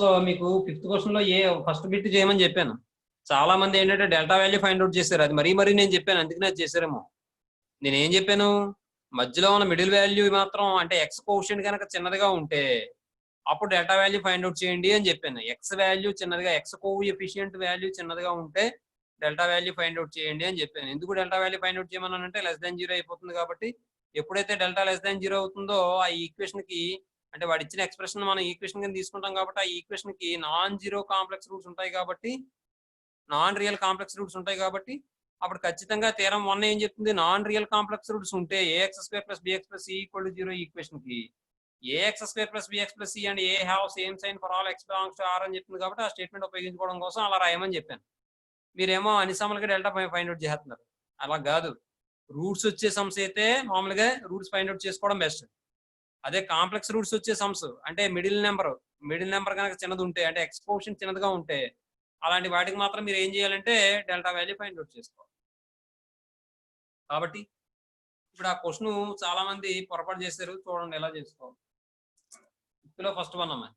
లో మీకు fifth question లో ఫస్ట్ బిట్ చేయమని చెప్పాను. చాలా మంది ఏంటంటే డెల్టా వాల్యూ ఫైండ్ అవుట్ చేశారు. అది మరీ నేను చెప్పాను, అందుకనే అది చేశారేమో. నేను ఏం చెప్పాను, మధ్యలో ఉన్న మిడిల్ వాల్యూ మాత్రం అంటే ఎక్స్ కోషెంట్ కనుక చిన్నదిగా ఉంటే అప్పుడు డెల్టా వాల్యూ ఫైండ్ అవుట్ చేయండి అని చెప్పాను. ఎక్స్ వాల్యూ చిన్నదిగా, ఎక్స్ కోఎఫిషియంట్ వాల్యూ చిన్నదిగా ఉంటే డెల్టా వాల్యూ ఫైండ్ అవుట్ చేయండి అని చెప్పాను. ఎందుకు డెల్టా వాల్యూ ఫైండ్ అవుట్ చేయమన్నానంటే లెస్ దాన్ 0 అయిపోతుంది కాబట్టి. ఎప్పుడైతే డెల్టా లెస్ దాన్ 0 అవుతుందో ఆ ఈక్వేషన్ కి, అంటే వాడు ఇచ్చిన ఎక్స్ప్రెషన్ మనం ఈక్వేషన్ కింద తీసుకుంటాం కాబట్టి ఆ ఈక్వేషన్ కి నాన్ జీరో కాంప్లెక్స్ రూట్స్ ఉంటాయి కాబట్టి, నాన్ రియల్ కాంప్లెక్స్ రూట్స్ ఉంటాయి కాబట్టి అప్పుడు ఖచ్చితంగా థీరం 1 ఏం చెప్తుంది, నాన్ రియల్ కాంప్లెక్స్ రూట్స్ ఉంటే ax square plus bx plus c equal to 0 equation కి ax square plus bx plus c and a have same sign for all x belongs to r అని చెప్తుంది కాబట్టి ఆ statement ఉపయోగించుకోవడం కోసం అలా రాయమని చెప్పాను. మీరేమో అన్ని సమ్మలకి డెల్టా ఫైండ్ అవుట్ చేస్తున్నారు. అలా కాదు, రూట్స్ వచ్చే సమ్స్ అయితే మామూలుగా రూట్స్ ఫైండ్ అవుట్ చేసుకోవడం బెస్ట్. అదే కాంప్లెక్స్ రూట్స్ వచ్చే సమ్స్ అంటే మిడిల్ నెంబర్ కనుక చిన్నది ఉంటే, అంటే ఎక్స్పోషన్ చిన్నదిగా ఉంటే అలాంటి వాటికి మాత్రం మీరు ఏం చేయాలంటే డెల్టా వాల్యూ ఫైండ్ అవుట్ చేసుకోవాలి. కాబట్టి ఇప్పుడు ఆ క్వశ్చన్ చాలా మంది పొరపాటు చేశారు, చూడండి ఎలా చేసుకోవాలి. ఇందులో ఫస్ట్ వన్ అమ్మా,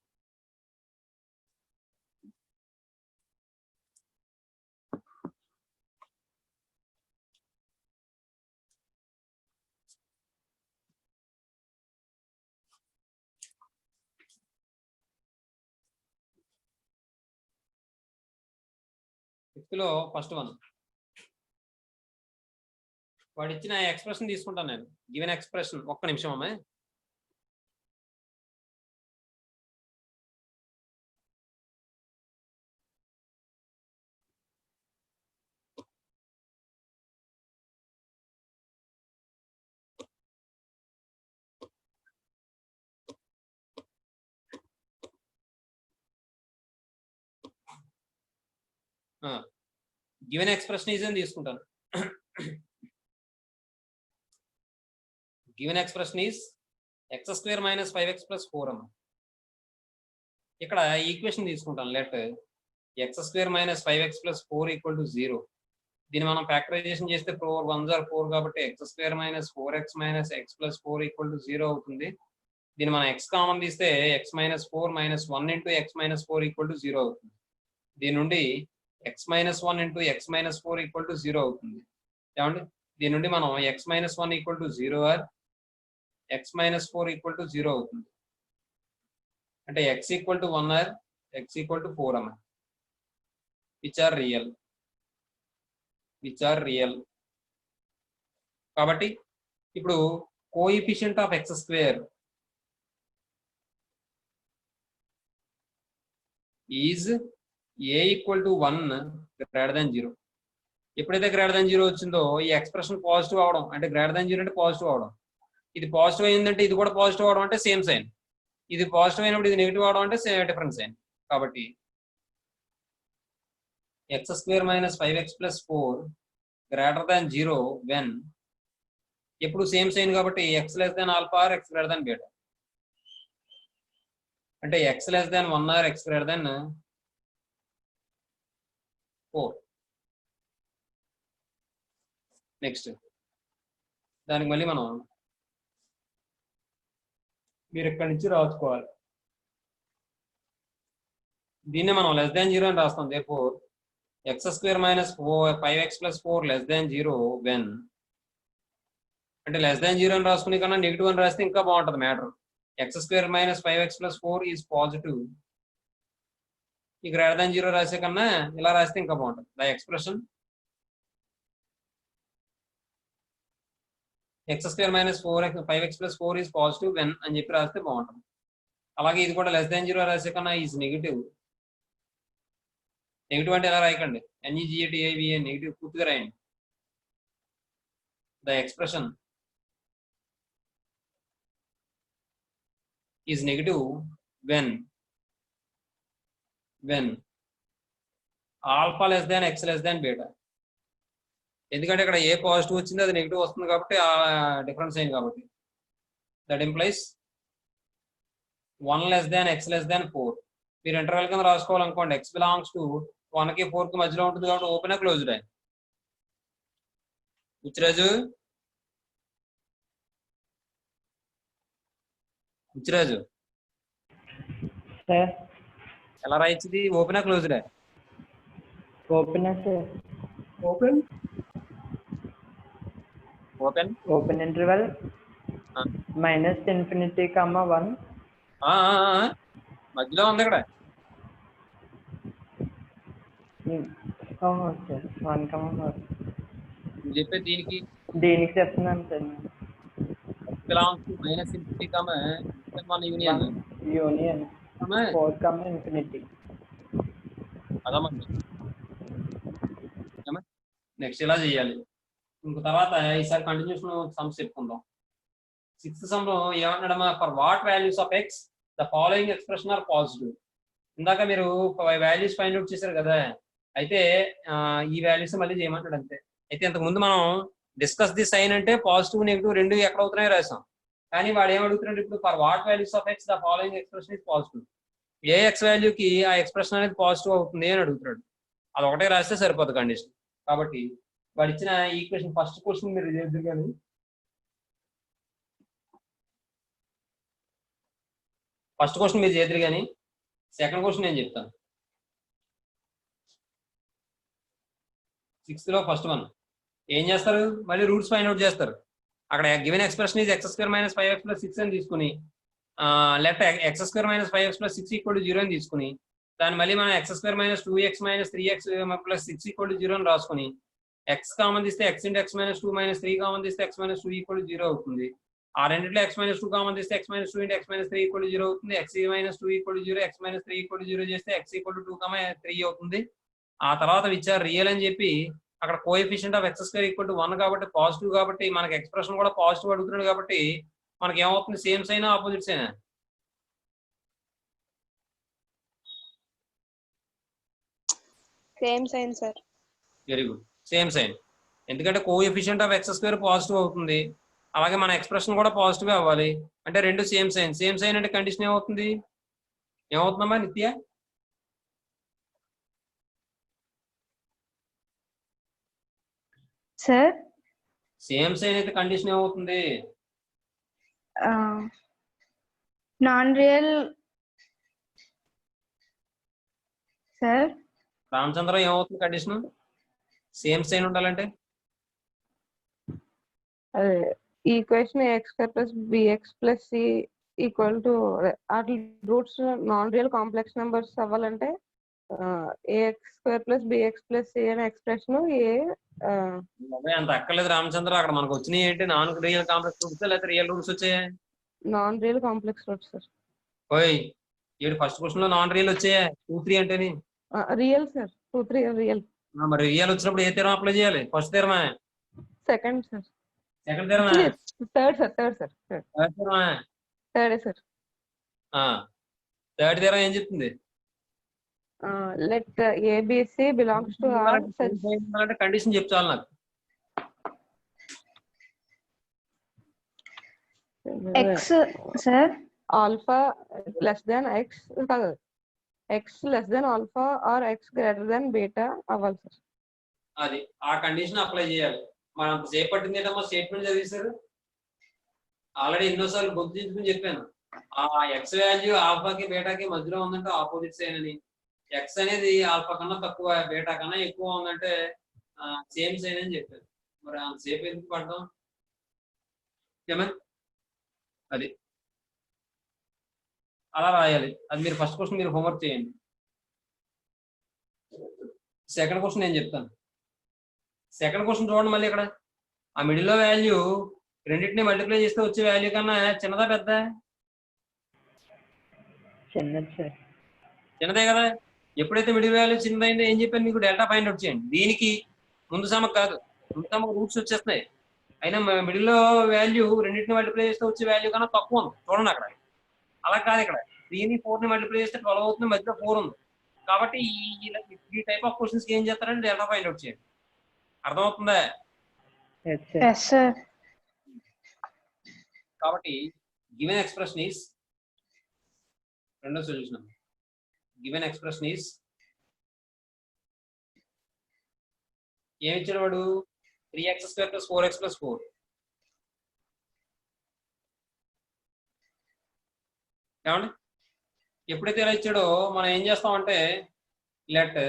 ఫిఫ్త్లో ఫస్ట్ వన్ వాడు ఇచ్చిన ఎక్స్ప్రెషన్ తీసుకుంటాను నేను. గివెన్ ఎక్స్ప్రెషన్, ఒక్క నిమిషం అమ్మాయి. గివెన్ ఎక్స్ప్రెషన్ ఈజ్ అని తీసుకుంటాను. Given expression is X square minus 5x plus 4 అమ్మ. ఇక్కడ ఈక్వేషన్ తీసుకుంటాను. Let X square minus 5x plus 4 equal to 0. దీన్ని మనం ఫ్యాక్టరైజేషన్ చేస్తే 4 1s are 4 కాబట్టి x square minus 4x minus x plus 4 equal to 0 అవుతుంది. దీన్ని మనం ఎక్స్ కామన్ తీస్తే x minus 4 minus 1 into x minus 4 equal to 0 అవుతుంది. దీని నుండి x minus 1 into x minus 4 equal to 0 అవుతుంది. ఏమండి, దీని నుండి మనం x minus 1 equal to 0 or x minus 4 equal to 0 అవుతుంది. అంటే x equal to 1 or X equal to 4 అమ్మ, విచ్ ఆర్ రియల్. కాబట్టి ఇప్పుడు coefficient of X square is a equal to 1 greater than 0. ఎప్పుడైతే గ్రేటర్ దాన్ 0 వచ్చిందో ఈ expression positive అవడం, అంటే గ్రేటర్ దాన్ 0 అంటే పాజిటివ్ అవడం. ఇది పాజిటివ్ అయిందంటే ఇది కూడా పాజిటివ్ అవడం అంటే సేమ్ సైన్. ఇది పాజిటివ్ అయినప్పుడు ఇది నెగిటివ్ అవడం అంటే డిఫరెంట్ సైన్. కాబట్టి x square minus 5x plus 4 greater than 0 when, ఎప్పుడు సేమ్ సైన్ కాబట్టి x less than alpha or x greater than beta. అంటే x less than 1 or x greater than 4. Next దానికి మళ్ళీ మనం మీరు ఇక్కడి నుంచి రాసుకోవాలి. దీన్నే మనం లెస్ దాన్ 0 అని రాస్తాం. therefore X square minus 5x plus 4 less than 0 when, అంటే లెస్ దాన్ 0 అని రాసుకునే కన్నా నెగిటివ్ అని రాస్తే ఇంకా బాగుంటుంది matter. X square minus 5x plus 4 is positive. ఈ గ్రేటర్ దాన్ 0 రాసే కన్నా ఇలా రాస్తే ఇంకా బాగుంటుంది. The expression X square minus 5x plus 4 is positive when అని చెప్పి రాస్తే బాగుంటుంది. అలాగే ఇది కూడా లెస్ దాన్ 0 రాసే కన్నా ఈజ్ నెగిటివ్. నెగిటివ్ అంటే ఎలా రాయకండి, NEGATIVA నెగిటివ్ పూర్తిగా రాయండి. The expression is negative when alpha less than x less than beta. ఎందుకంటే ఇక్కడ ఏ పాజిటివ్ వచ్చింది అది నెగిటివ్ వస్తుంది కాబట్టి ఆ డిఫరెన్స్ అయింది కాబట్టి. That implies 1 less than x less దాన్ 4. మీరు ఇంటర్వెల్ కింద రాసుకోవాలనుకోండి, ఎక్స్ బిలాంగ్స్ టు 1కి 4కి మధ్యలో ఉంటుంది కాబట్టి ఓపెన్ క్లోజ్డ్ అయ్యి. ఉచ్చిరాజు సార్ ఎలా రాయొచ్చు ఇది? ఓపెనా క్లోజ్డా? Open sir. Open open open interval minus infinity comma 1. మధ్యలో ఉంది ఇక్కడ. Sir 1 comma 4. నువ్వు చెప్పేది దీనికి దీనికి చెప్తున్నాను sir. Minus infinity comma union union 4 comma infinity. అదమ్మా నెక్స్ట్ ఇలా చేయాలి. ఇంకో తర్వాత ఈసారి కంటిన్యూషన్ సమ్స్ చెప్పుకుందాం. 6th సమ్ లో ఏమన్నాడమ్మా? For what values of x the following expression are positive. ఇందాక మీరు వాల్యూస్ ఫైండ్ అవుట్ చేశారు కదా, అయితే ఈ వాల్యూస్ మళ్ళీ చేయమంటాడు అంతే. అయితే ఇంతకు ముందు మనం డిస్కస్ ది సైన్ అంటే పాజిటివ్ నెగిటివ్ రెండు ఎక్కడ అవుతున్నాయో రాసాం. కానీ వాడు ఏం అడుగుతున్నాడు ఇప్పుడు? For what values of x the following expression is positive. ఏ ఎక్స్ వాల్యూకి ఆ ఎక్స్ప్రెషన్ అనేది పాజిటివ్ అవుతుంది అని అడుగుతున్నాడు. అది ఒకటే రాస్తే సరిపోదు కండిషన్. కాబట్టి వాడు ఇచ్చిన ఈక్వేషన్ ఫస్ట్ క్వశ్చన్ మీరు చేద్దరు కానీ సెకండ్ క్వశ్చన్ నేను చెప్తాను. 6th లో ఫస్ట్ వన్ ఏం చేస్తారు? మళ్ళీ రూట్స్ ఫైండ్ అవుట్ చేస్తారు. అక్కడ given expression is x² - 5x + 6 అని తీసుకుని లెఫ్ట్ x² - 5x + 6 = 0 అని తీసుకుని దాన్ని మళ్ళీ మనం x² - 2x - 3x + 6 = 0 అని రాసుకుని x కామన్ తీస్తే x × x - 2 - 3 కామన్ తీస్తే x - 2 = 0 అవుతుంది. ఆ రెండిట్లో x - 2 కామన్ తీస్తే x - 2 × x - 3 = 0 అవుతుంది. x - 2 = 0, x - 3 = 0 చేస్తే x = 2, 3 అవుతుంది. ఆ తర్వాత విచార్ రియల్ అని చెప్పి అక్కడ కోఎఫిషియంట్ ఆఫ్ x² = 1 కాబట్టి పాజిటివ్, కాబట్టి మనకి ఎక్స్ప్రెషన్ కూడా పాజిటివ్ అడుగుతున్నాడు కాబట్టి మనకి ఏమవుతుంది? Same sign opposite sign? Same sign sir. Very good, same sign. ఎందుకంటే కోఎఫిషియంట్ ఆఫ్ x² పాజిటివ్ అవుతుంది, అలాగే మన ఎక్స్ప్రెషన్ కూడా పాజిటివ్ అవ్వాలి. అంటే రెండు సేమ్ సైన్. సేమ్ సైన్ అంటే కండిషన్ ఏమవుతుందమ్మా నిత్య? సార్ సేమ్ సైన్ అయితే కండిషన్ ఏమవుతుంది? Non real sir. రామచంద్ర ఏమవుతుంది కండిషన్ సేమ్ సైన్ ఉండాలంటే? ఈక్వేషన్ ax² + bx + c అట్లా roots non real complex numbers అవ్వాలంటే ax² + bx + c అనే ఎక్స్ప్రెషన్ అంత అక్కర్లేదు రామచంద్ర. అక్కడ మనకు వచ్చినాయి ఏంటి? నాన్ రియల్ కాంప్లెక్స్ రూట్స్ లేకపోతే రియల్ రూట్స్ వచ్చాయి? Non real complex roots sir. ఓయ్ ఏడు ఫస్ట్ క్వశ్చన్ లో నాన్ రియల్ వచ్చాయా? 2, 3 అంటేని రియల్ సార్. 2, 3 రియల్. మరి రియల్ వచ్చినప్పుడు ఏ తీరం అప్లై చేయాలి? ఫస్ట్ తీరమా? Second sir. సెకండ్ తీరమా? Third sir. థర్డ్ తీరమా? Third sir. థర్డ్ తీరం ఏం చెప్తుంది? Let ABC belongs to R అంటే కండిషన్ చెప్తాను నాకు. X sir alpha less than X కాదు, x less than alpha or x greater than beta అవ్వాలి sir. అది ఆ కండిషన్ అప్లై చేయాలి. మనం అంతసేపు పట్టింది ఏంటమ్మా? స్టేట్మెంట్ చదివేశారు ఆల్రెడీ ఎన్నోసార్లు గుర్తించుకుని చెప్పాను. ఆ ఎక్స్ వాల్యూ ఆల్ఫాకి బీటాకి మధ్యలో ఉందంటే ఆపోజిట్ సైన్ అని. ఎక్స్ అనేది ఆల్ఫా కన్నా తక్కువ, బీటా కన్నా ఎక్కువ ఉందంటే సేమ్ సైన్ అని చెప్పారు. మరి అంతసేపు ఎందుకు పడతాం? ఏమా అది అలా రాయాలి. అది మీరు ఫస్ట్ క్వశ్చన్ మీరు హోంవర్క్ చేయండి. సెకండ్ క్వశ్చన్ నేను చెప్తాను. సెకండ్ క్వశ్చన్ చూడండి. మళ్ళీ ఇక్కడ ఆ మిడిల్లో వాల్యూ రెండింటిని మల్టిప్లై చేస్తే వచ్చే వాల్యూ కన్నా చిన్నదా పెద్ద? చిన్నదే కదా. ఎప్పుడైతే మిడిల్ వాల్యూ చిన్నదైందో ఏం చెప్పాను మీకు? డెల్టా ఫైండ్ అవుట్ చేయండి. దీనికి ముందు సమ్మకు కాదు, ముందు సమ్మకు రూట్స్ వచ్చేస్తున్నాయి. అయినా మిడిల్లో వాల్యూ రెండింటిని మల్టిప్లై చేస్తే వచ్చే వాల్యూ కన్నా తక్కువ ఉంది. చూడండి అక్కడ. అలా కాదు, ఇక్కడ 3ని 4ని మల్టిప్లై చేస్తే 12 అవుతుంది, మధ్యలో 4 ఉంది. కాబట్టి ఈ టైప్ ఆఫ్ క్వశ్చన్స్ ఏం చేస్తారంటే డెల్టా ఫైండ్ అవుట్ చేయండి. అర్థమవుతుందా? కాబట్టి గివెన్ ఎక్స్ప్రెషన్ ఈస్ రెండో సొల్యూషన్. గివెన్ ఎక్స్ప్రెషన్ ఈస్ ఏమి ఇచ్చాడు వాడు? 3x² + 4x + 4. ఏమండి ఎప్పుడైతే ఇలా ఇచ్చాడో మనం ఏం చేస్తామంటే లెట్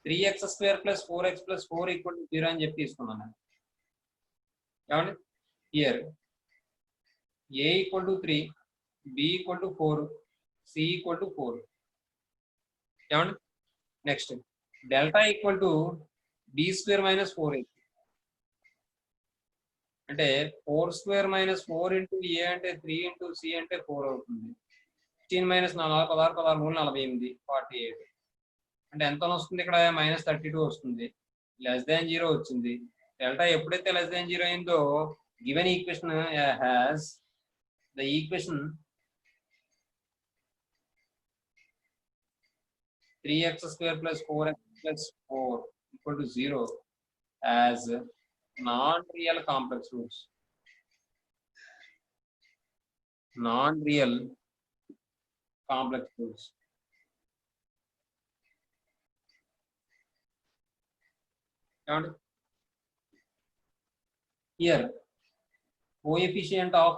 3x² + 4x + 4 = 0 అని చెప్పి తీసుకున్నాను. ఏమండి హియర్ a = 3, b = 4, c = 4. ఏమండి నెక్స్ట్ డెల్టా = b² - 4ac అంటే 4² - 4 × a అంటే 3 × c అంటే 4 అవుతుంది. 16 - 4 16 16 3 48 48 అంటే ఎంత వస్తుంది ఇక్కడ -32 వస్తుంది. <0 వచ్చింది. డెల్టా ఎప్పుడైతే <0 అయిందో given equation has the equation 3x² + 4x + 4 = 0 as non-real complex roots. Non-real complex roots. Here, coefficient of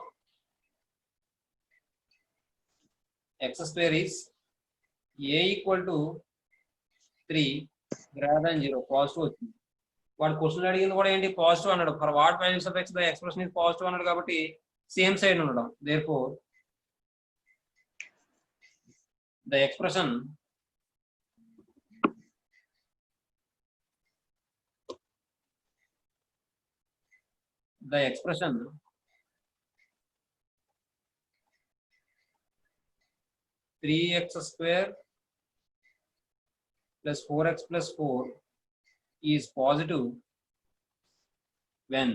x² is a = 3 greater than 0. Positive వచ్చింది. వాడు క్వశ్చన్ అడిగింది కూడా ఏంటి పాజిటివ్ అన్నాడు. For what values of x the expression is positive అన్నాడు కాబట్టి same side ఉండడం. Therefore the expression the expression 3x² + 4x + 4 is positive when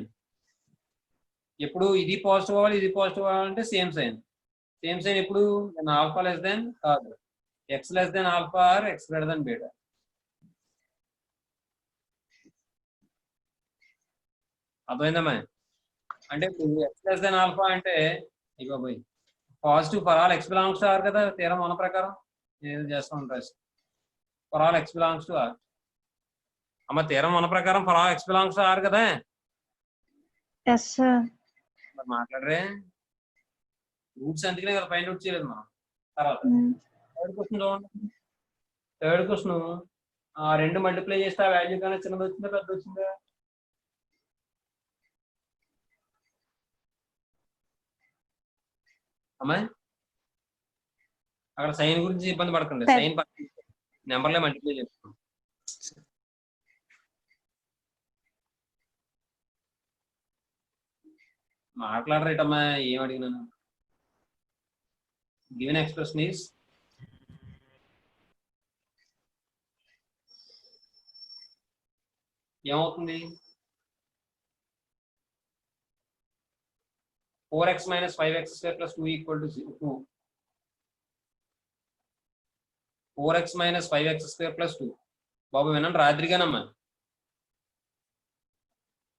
ఎప్పుడు ఇది పాజిటివ్ అవ్వాలి ఇది పాజిటివ్ అవ్వాలంటే సేమ్ సైన్ ఎప్పుడు ఆల్ఫా లెస్ దెన్ కాదు x less than alpha or x greater than beta. అర్థమైందమ్మా? అంటే ఇప్పుడు x లెస్ దెన్ ఆల్ఫా అంటే ఇగో పోయి positive for all x belongs to R కదా తీరం మన ప్రకారం ఏదో చేస్తూ ఉంటారు. For all x belongs to R అమ్మ తీరం మన ప్రకారం for all x belongs to R కదా. yes sir. మాట్లాడరే రూట్స్ అందుకనే కదా ఫైండ్ అవుట్ చేయలేదు మనం. తర్వాత థర్డ్ క్వశ్చన్ చూడండి. థర్డ్ క్వశ్చన్ ఆ రెండు మల్టిప్లై చేస్తే ఆ వాల్యూ కానీ చిన్నది వచ్చిందా పెద్ద వచ్చిందా? అమ్మాయి అక్కడ సైన్ గురించి ఇబ్బంది పడకండి. సైన్ నెంబర్లే మల్టిప్లై చేస్తున్నాం. మాట్లాడరేటమ్మా ఏం అడిగినాను. గివెన్ ఎక్స్ప్రెషన్ ఈస్ ఏమవుతుంది 4x - 5x² + 2 = 2. 4x - 5x² + 2 బాబు వినండి రాత్రిగానమ్మా.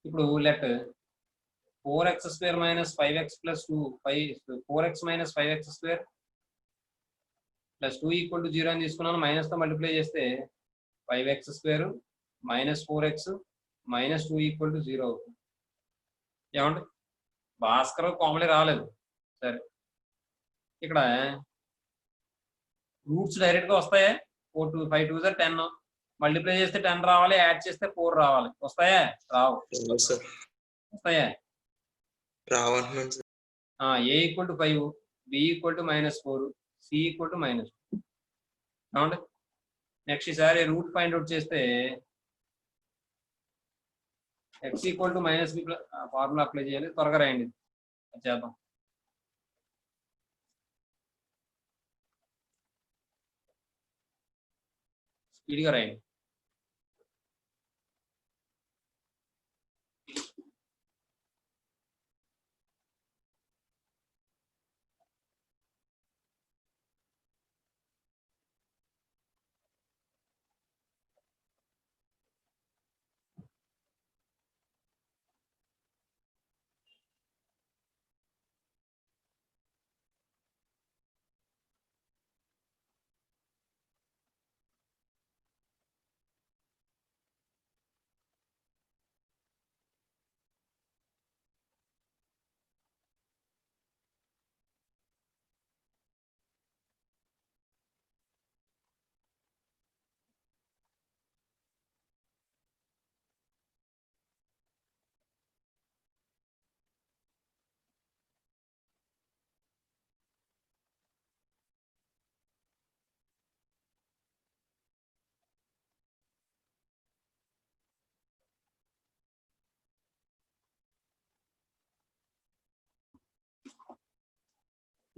ఇప్పుడు let 4x² - 5x + 2 4x - 5x² + 2 = 0 అని తీసుకున్నాను. మైనస్తో మల్టిప్లై చేస్తే 5x² - 4x - 2 = 0 అవుతుంది. ఏమండి భాస్కర్ కామెడీ రాలేదు. సరే ఇక్కడ రూట్స్ డైరెక్ట్ గా వస్తాయా? 4 2 5 2 10 మల్టిప్లై చేస్తే 10 రావాలి, యాడ్ చేస్తే 4 రావాలి. వస్తాయా? రావు. వస్తాయా? రావంటున్నాను. a = 5, b = -4, c = -2. అవునండి నెక్స్ట్ ఈసారి రూట్ ఫైండ్ అవుట్ చేస్తే x = -b ఫార్ములా అప్లై చేయాలి. త్వరగా రాయండి చేద్దాం. స్పీడ్గా రాయండి.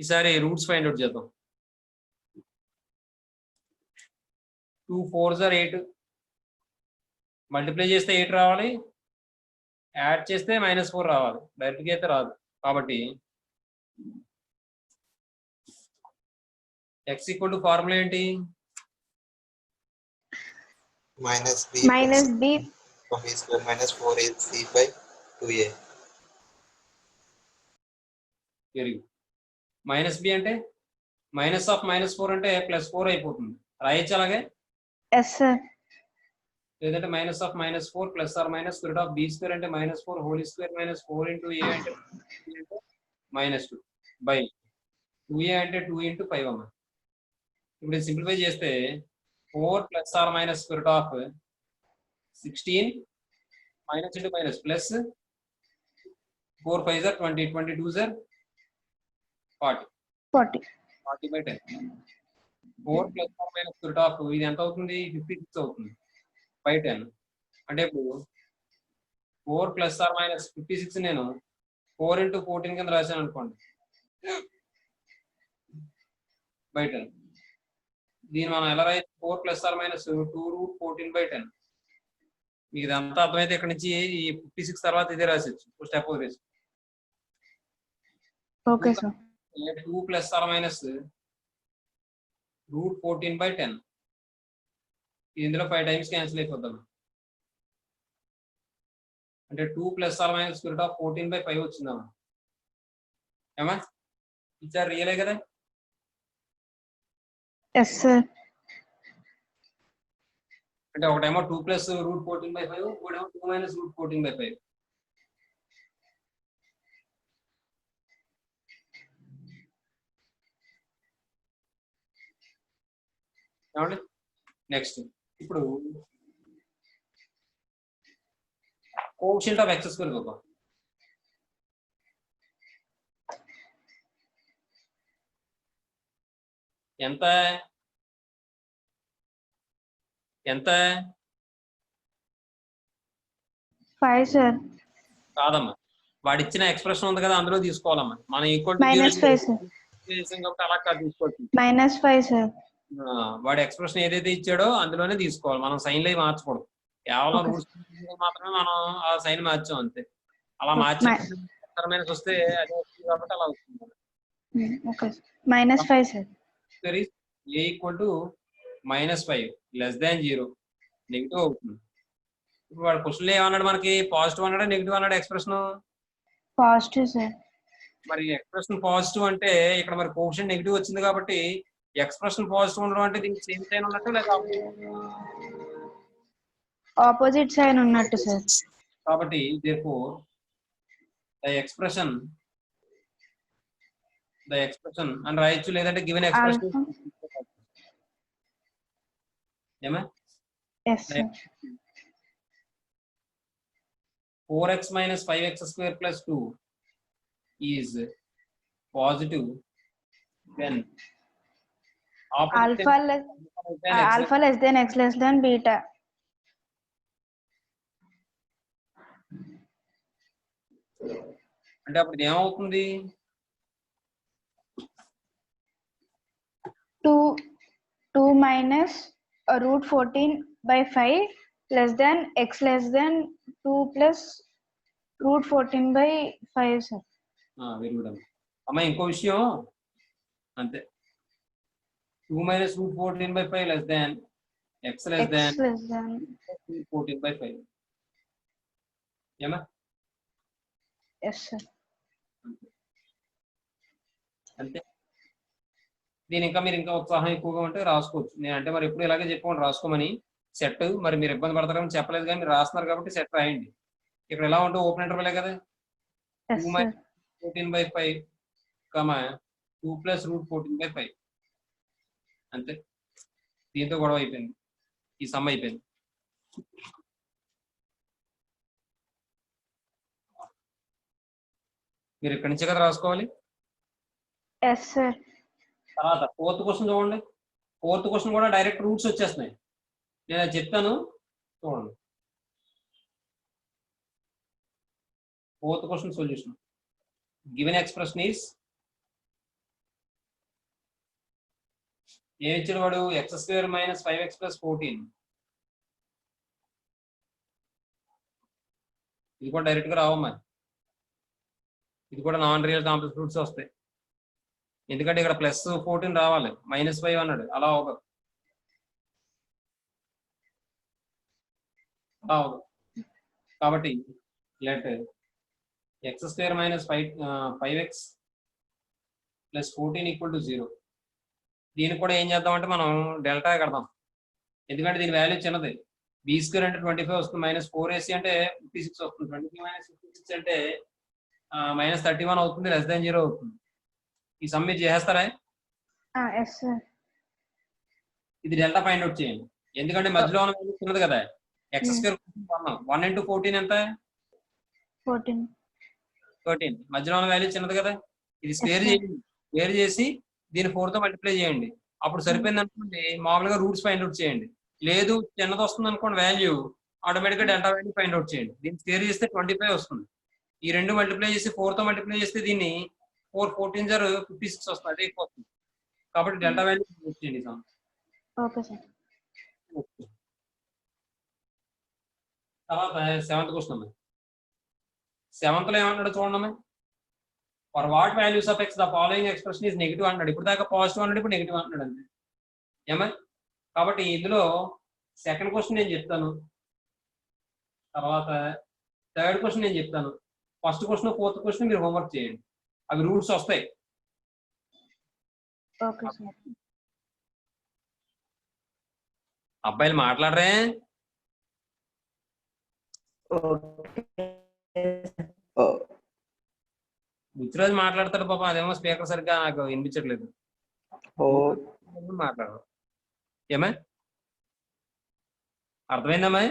ఈసారి రూట్స్ ఫైండ్ అవుట్ చేద్దాం. 2 4s are 8. మల్టిప్లై చేస్తే 8 రావాలి, యాడ్ చేస్తే -4 రావాలి. డైరెక్ట్గా అయితే రాదు. కాబట్టి x ఈక్వల్ టు ఫార్ములా ఏంటి? minus b minus b plus b square minus 4ac by 2a. Very good. -b అంటే -4 అంటే +4 అయిపోతుంది. రాయొచ్చు అలాగే. yes sir లేదంటే -4 plus or minus square root of b square అంటే -4 హోల్ స్క్వేర్ -4 ఇంటూ a అంటే -2 by 2a అంటే 2 ఇంటూ 5 అమ్మ. ఇప్పుడు సింప్లిఫై చేస్తే 4 plus or minus square root of 16 minus into minus plus 4 5s are 20 22s are 40 40 by 10. 4 plus or minus square root of ఇది ఎంత అవుతుంది? 56 అవుతుంది బై 10. అంటే ఇప్పుడు 4 ప్లస్ ఆర్ మైనస్ 56 నేను 4 ఇంటూ 14 కింద రాశాను అనుకోండి బై 10. దీన్ని మనం ఎలా రాయొచ్చు? 4 plus or minus 2 root 14 by 10. మీకు ఇదంతా అర్థమైతే ఇక్కడ నుంచి ఈ 56 తర్వాత ఇదే రాసేచ్చు. స్టెప్ వదిలేసి okay sir 2 plus or minus root 14 by 10. ఇందులో 5 టైమ్స్ క్యాన్సిల్ అయిపోతాం. అంటే 2 plus or minus square root of 14 by 5 వచ్చిందమ్మా. ఏమా ఇచ్చారు? రియలే కదా? yes sir అంటే ఒకటేమో 2 ప్లస్ రూట్ 14 by 5, ఒకటేమో 2 మైనస్ రూట్ 14 by 5. ఏమండి? నెక్స్ట్ ఇప్పుడు కోషియంట్ ఆఫ్ ఎక్స్ స్క్వేర్ చూద్దాం. ఎంత ఎంత 5 sir కాదమ్మా, వాడు ఇచ్చిన ఎక్స్ప్రెషన్ ఉంది కదా, అందులో తీసుకోవాలమ్మా. మనం ఈక్వల్ -5 sir కాబట్టి అలా కాదు తీసుకోవచ్చు. -5 sir వాడు ఎక్స్ప్రెషన్ ఏదైతే ఇచ్చాడో అందులోనే తీసుకోవాలి. మనం సైన్లు అవి మార్చకూడదు. కేవలం Okay. రూట్స్ మాత్రమే మనం ఆ సైన్ మార్చాం అంతే. అలా మార్చి వస్తే అదే వస్తుంది కాబట్టి అలా వస్తుంది. okay -5 sir a equal to -5 less than 0 negative అవుతుంది. ఇప్పుడు వాడు క్వశ్చన్ ఏమన్నాడు? మనకి పాజిటివ్ అన్నాడా నెగిటివ్ అన్నాడు ఎక్స్ప్రెషన్? positive sir మరి ఎక్స్ప్రెషన్ పాజిటివ్ అంటే ఇక్కడ మరి కోషన్ నెగిటివ్ వచ్చింది కాబట్టి ఎక్స్ప్రెషన్ పాజిటివ్ ఉండడం అంటే దీనికి సేమ్ సైన్ ఉన్నట్టు లేదా? opposite sign ఉన్నట్టు sir కాబట్టి therefore the expression అని రాయొచ్చు, లేదంటే గివెన్ ఎక్స్ప్రెషన్ ఏమా yes sir 4x minus 5x square plus 2 is positive when alpha less than x less than beta. అంటే అప్పుడు ఇది ఏమవుతుంది? 2 minus root 14 by 5 less than x less than 2 plus root 14 by 5 sir. Very good అమ్మా. ఇంకో విషయం అంతే, 2 minus root 14 by 5 less than x less than 14 by 5. ఏమా? yes sir అంతే. దీని ఇంకా మీరు ఇంకా ఉత్సాహం ఎక్కువగా ఉంటే రాసుకోవచ్చు. నేను అంటే మరి ఎప్పుడు ఇలాగే చెప్పండి రాసుకోమని. సెట్ మరి మీరు ఇబ్బంది పడతారని చెప్పలేదు, కానీ మీరు రాస్తున్నారు కాబట్టి సెట్ రాయండి. ఇక్కడ ఎలా ఉంటే ఓపెన్ ఇంటర్వెలే కదా. 2 minus 14 by 5 2 plus root 14 by 5 అంతే. దీంతో గొడవ అయిపోయింది, ఈ సమ్ అయిపోయింది. మీరు ఇక్కడి నుంచే కదా రాసుకోవాలి. yes sir తర్వాత 4th క్వశ్చన్ చూడండి. 4th క్వశ్చన్ కూడా డైరెక్ట్ రూట్స్ వచ్చేస్తున్నాయి. నేను అది చెప్తాను చూడండి. 4th question solution. Given expression is ఏమి ఇచ్చాడు వాడు? x² - 5x + 14. ఇది కూడా డైరెక్ట్ గా రావమ్మా, ఇది కూడా నాన్ రియల్ కాంప్లెక్స్ రూట్స్ వస్తాయి. ఎందుకంటే ఇక్కడ +14 రావాలి, -5 అన్నాడు, అలా అవ్వదు. కాబట్టి లెట్ x² - 5x + 14 = 0. దీనికి కూడా ఏం చేద్దామంటే మనం డెల్టా కడదాం, ఎందుకంటే దీని వాల్యూ చిన్నది. b² అంటే 25 వస్తుంది, -4ac అంటే 56 వస్తుంది, 23 - 56 అంటే -31 అవుతుంది, <0 అవుతుంది. ఈ సమ్ మీరు చేస్తారా? Yes sir. ఇది డెల్టా ఫైండ్ అవుట్ చేయండి, ఎందుకంటే మధ్యలో ఉన్న వాల్యూ చిన్నది కదా. x² 1 × 14 ఎంత? 13. మధ్యలో ఉన్న వాల్యూ చిన్నది కదా, ఇది స్క్వేర్ చేయండి. స్క్వేర్ చేసి దీన్ని 4 తో మల్టిప్లై చేయండి, అప్పుడు సరిపోయింది అనుకోండి. మామూలుగా రూట్స్ ఫైండ్ అవుట్ చేయండి, లేదు చిన్నది వస్తుంది అనుకోండి వాల్యూ, ఆటోమేటిక్గా డెల్టా వాల్యూ ఫైండ్ అవుట్ చేయండి. దీన్ని స్క్వేర్ చేస్తే 25 వస్తుంది. ఈ రెండు మల్టిప్లై చేసి 4 తో మల్టిప్లై చేస్తే దీన్ని 4 × 14 = 56 వస్తుంది, అదే ఎక్కువ వస్తుంది. కాబట్టి డెల్టా వాల్యూ ఫైండ్ అవుట్ చేయండి. Okay sir. తర్వాత 7th క్వశ్చన్ అమ్మాయి. 7th లో ఏమన్నాడు చూడండి. For what values of x the following expression is negative అన్నాడు. ఇప్పుడు దాకా పాజిటివ్ అన్నాడు, ఇప్పుడు నెగిటివ్ అంటున్నాడు అంతే. ఏమై? కాబట్టి ఇందులో సెకండ్ క్వశ్చన్ నేను చెప్తాను, తర్వాత థర్డ్ క్వశ్చన్ నేను చెప్తాను. ఫస్ట్ క్వశ్చన్, ఫోర్త్ క్వశ్చన్ మీరు హోంవర్క్ చేయండి, అవి రూట్స్ వస్తాయి. Okay sir. అబ్బాయిలు మాట్లాడరే? బుచ్చిరాజు మాట్లాడతాడు పాపం, అదేమో స్పీకర్ సరిగ్గా నాకు వినిపించట్లేదు. మాట్లాడరు. ఏమై? అర్థమైందమ్మా?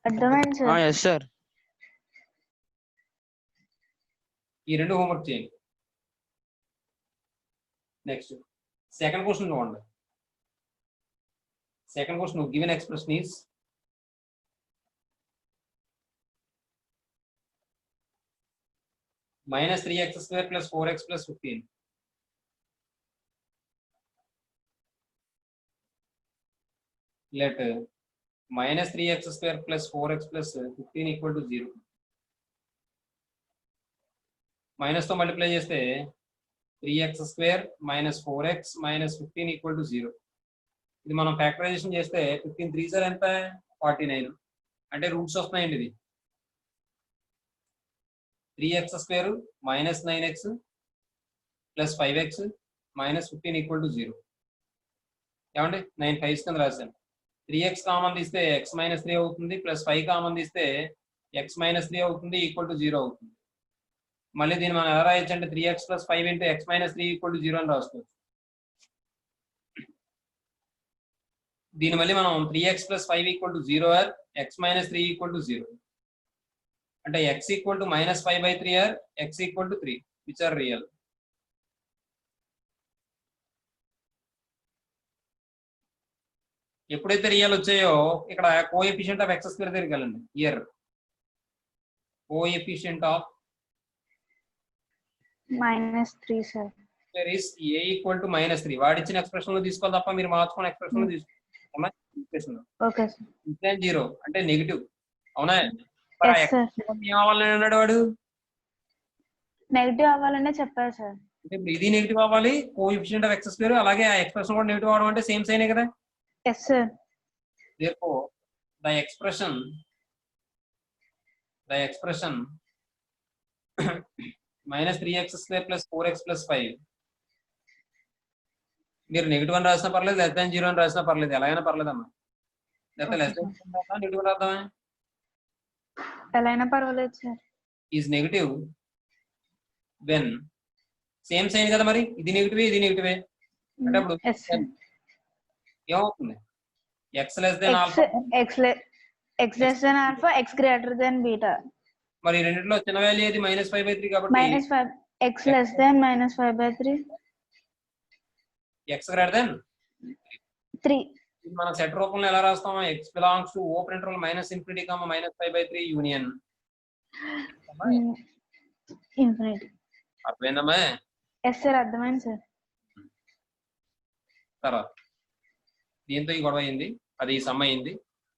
అర్థమైంది సార్. ఈ రెండు హోంవర్క్ చేయండి. నెక్స్ట్ సెకండ్ క్వశ్చన్ చూడండి. Second question, given expression is -3x² + 4x + 15. Let -3x² + 4x + 15 = 0. Minus తో మల్టిప్లై చేస్తే 3x² - 4x - 15 = 0. ఇది మనం ఫ్యాక్టరైజేషన్ చేస్తే 15 3 ఎంత? 49. అంటే రూట్స్ వస్తున్నాయండి. ఇది 3x² - 9x + 5x - 15 = 0. ఏమండి? 9 5s కింద రాశాను. 3x కామన్ తీస్తే x - 3 అవుతుంది, +5 కామన్ తీస్తే x - 3 అవుతుంది, =0 అవుతుంది. మళ్ళీ దీన్ని మనం ఎలా రాయొచ్చు అంటే 3x + 5 × x - 3 = 0 అని రాసుకోవచ్చు. దీని మళ్ళీ మనం 3x + 5 = 0 or x - 3 = 0. అంటే x = -5/3 or x = 3, which are real. ఎప్పుడైతే రియల్ వచ్చాయో ఇక్కడ కోఎఫిషియంట్ ఆఫ్ x² దగ్గరికి వెళ్ళండి. Here coefficient of -3 sir. is a = -3. వాడిచ్చిన ఎక్స్ప్రెషన్ లో తీసుకోవాలి తప్ప మీరు మార్చుకున్న ఎక్స్ప్రెషన్ లో తీసుకోవాలి. Okay sir. 0 అంటే నెగిటివ్. అవునా? ఏం అవ్వాలని అన్నాడు వాడు? నెగిటివ్ అవ్వాలనే చెప్పారు సార్. అంటే ఇది నెగిటివ్ అవ్వాలి, కోఎఫిషియంట్ ఆఫ్ x², అలాగే ఆ ఎక్స్ప్రెషన్ కూడా నెగిటివ్ అవడం అంటే సేమ్ సైనే కదా. Yes sir. therefore the expression -3x² + 4x + 5 మీరు నెగిటివ్ అని రాసినా పర్లేదు, <0 అని రాసినా పర్లేదు, ఎలాగైనా పర్లేదమ్మా. లేకపోతే నెగిటివ్ రాద్దామా? ఎలా అయినా పర్వాలేదు sir. Is negative when same sign కదా, మరి ఇది నెగిటివే ఇది నెగిటివే అంటే అప్పుడు ఏమవుతుంది? x less than alpha, x less than alpha, x greater than beta. మరి రెండిట్లో చిన్న వాల్యూ ఏది? -5/3 కాబట్టి -5, x less than -5/3, x greater than 3. మనం సెట్ రూపంలో ఎలా రాస్తాం? x belongs to open interval -∞, -5/3 union infinity. అర్థమైందమ్మా? ఎస్ సార్, అర్థమైంది సార్. తర్వాత దీంతో ఈ గొడవ అయింది, అది ఈ సమ్ అయింది.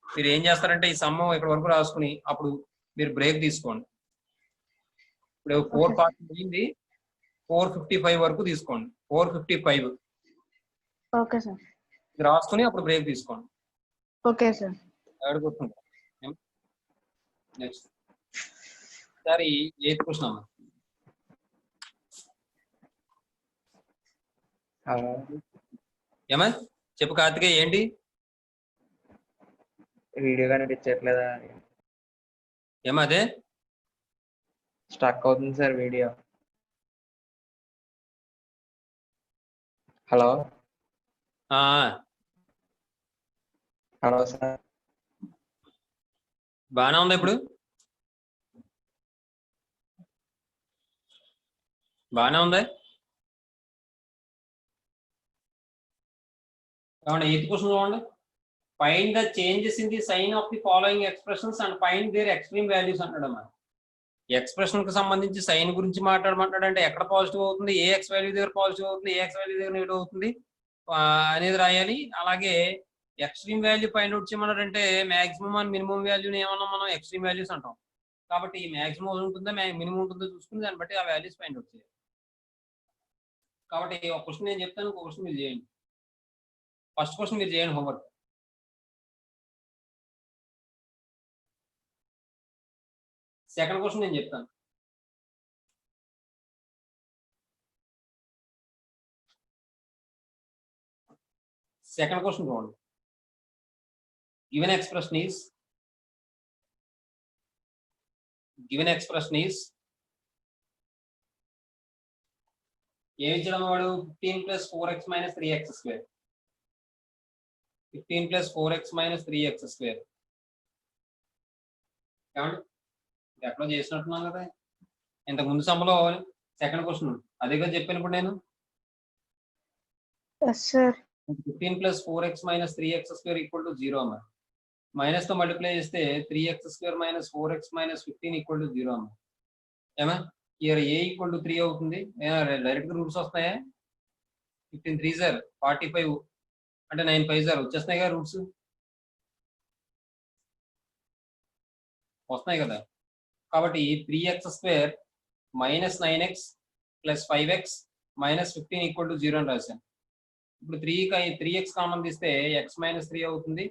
మీరు ఏం చేస్తారంటే ఈ సమ్ ఇక్కడ వరకు రాసుకుని అప్పుడు మీరు బ్రేక్ తీసుకోండి. ఇప్పుడు 440 అయింది, 455 వరకు తీసుకోండి. 455 ఓకే సార్. ఇది రాసుకుని అప్పుడు బ్రేక్ తీసుకోండి. Okay sir. అడుగుతుంటా. నెక్స్ట్ సరే 8th క్వశ్చన్ అమ్మా. ఏమా చెప్పు కార్తికేయ, ఏంటి వీడియో కనిపించట్లేదా? ఏమా అదే స్టక్ అవుతుంది సార్ వీడియో. హలో ఆ, హలో సార్. బాగానే ఉందా ఇప్పుడు? బాగానే ఉందా? ఏమంటే 8th క్వశ్చన్ చూడండి. Find the changes in the sign of the following expressions and find their extreme values అంటాడు అన్నమాట. ఎక్స్ప్రెషన్ కి సంబంధించి సైన్ గురించి మాట్లాడమంటాడంటే ఎక్కడ పాజిటివ్ అవుతుంది, ఏ ఎక్స్ వాల్యూ దగ్గర పాజిటివ్ అవుతుంది, ఏ ఎక్స్ వాల్యూ దగ్గర నెగిటివ్ అవుతుంది అనేది రాయాలి. అలాగే ఎక్స్ట్రీమ్ వాల్యూ ఫైండ్ అవుట్ చేయమన్నాడంటే మాక్సిమం అండ్ మినిమం వాల్యూని ఏమన్నా మనం ఎక్స్ట్రీమ్ వాల్యూస్ అంటాం. కాబట్టి మాక్సిమం ఉంటుందా మినిమం ఉంటుందో చూసుకుని దాన్ని బట్టి ఆ వాల్యూస్ ఫైండ్ అవుట్ చేయాలి. కాబట్టి ఒక క్వశ్చన్ నేను చెప్తాను, ఒక క్వశ్చన్ మీరు చేయండి. ఫస్ట్ క్వశ్చన్ మీరు చేయండి హోంవర్క్. సెకండ్ క్వశ్చన్ నేను చెప్తాను. సెకండ్ క్వశ్చన్ చూడండి. గివెన్ ఎక్స్ప్రెషన్ ఈస్ ఏమి ఇచ్చడం వాడు 15 + 4x - 3x². 15 + 4x - 3x². ఏమండి ఎక్కడో చేసినట్టున్నాను కదా ఇంతకు ముందు సమ్మలో. సెకండ్ క్వశ్చన్ అదే కదా చెప్పాను ఇప్పుడు నేను. Yes sir. 15 + 4x - 3x² = 0 అమ్మా. మైనస్ తో మల్టిప్లై చేస్తే 3x² - 4x - 15 = 0 అమ్మా. ఏమా ఇయర్ a = 3 అవుతుంది. డైరెక్ట్ గా రూట్స్ వస్తాయా? 15 3 సార్ 45 అంటే 9 5 సార్ వచ్చేస్తున్నాయి కదా రూట్స్, వస్తున్నాయి కదా. కాబట్టి 3x² - 9x + 5x - 15 = 0 అని రాశాను. ఇప్పుడు 3x కామన్ తీస్తే x - 3 అవుతుంది,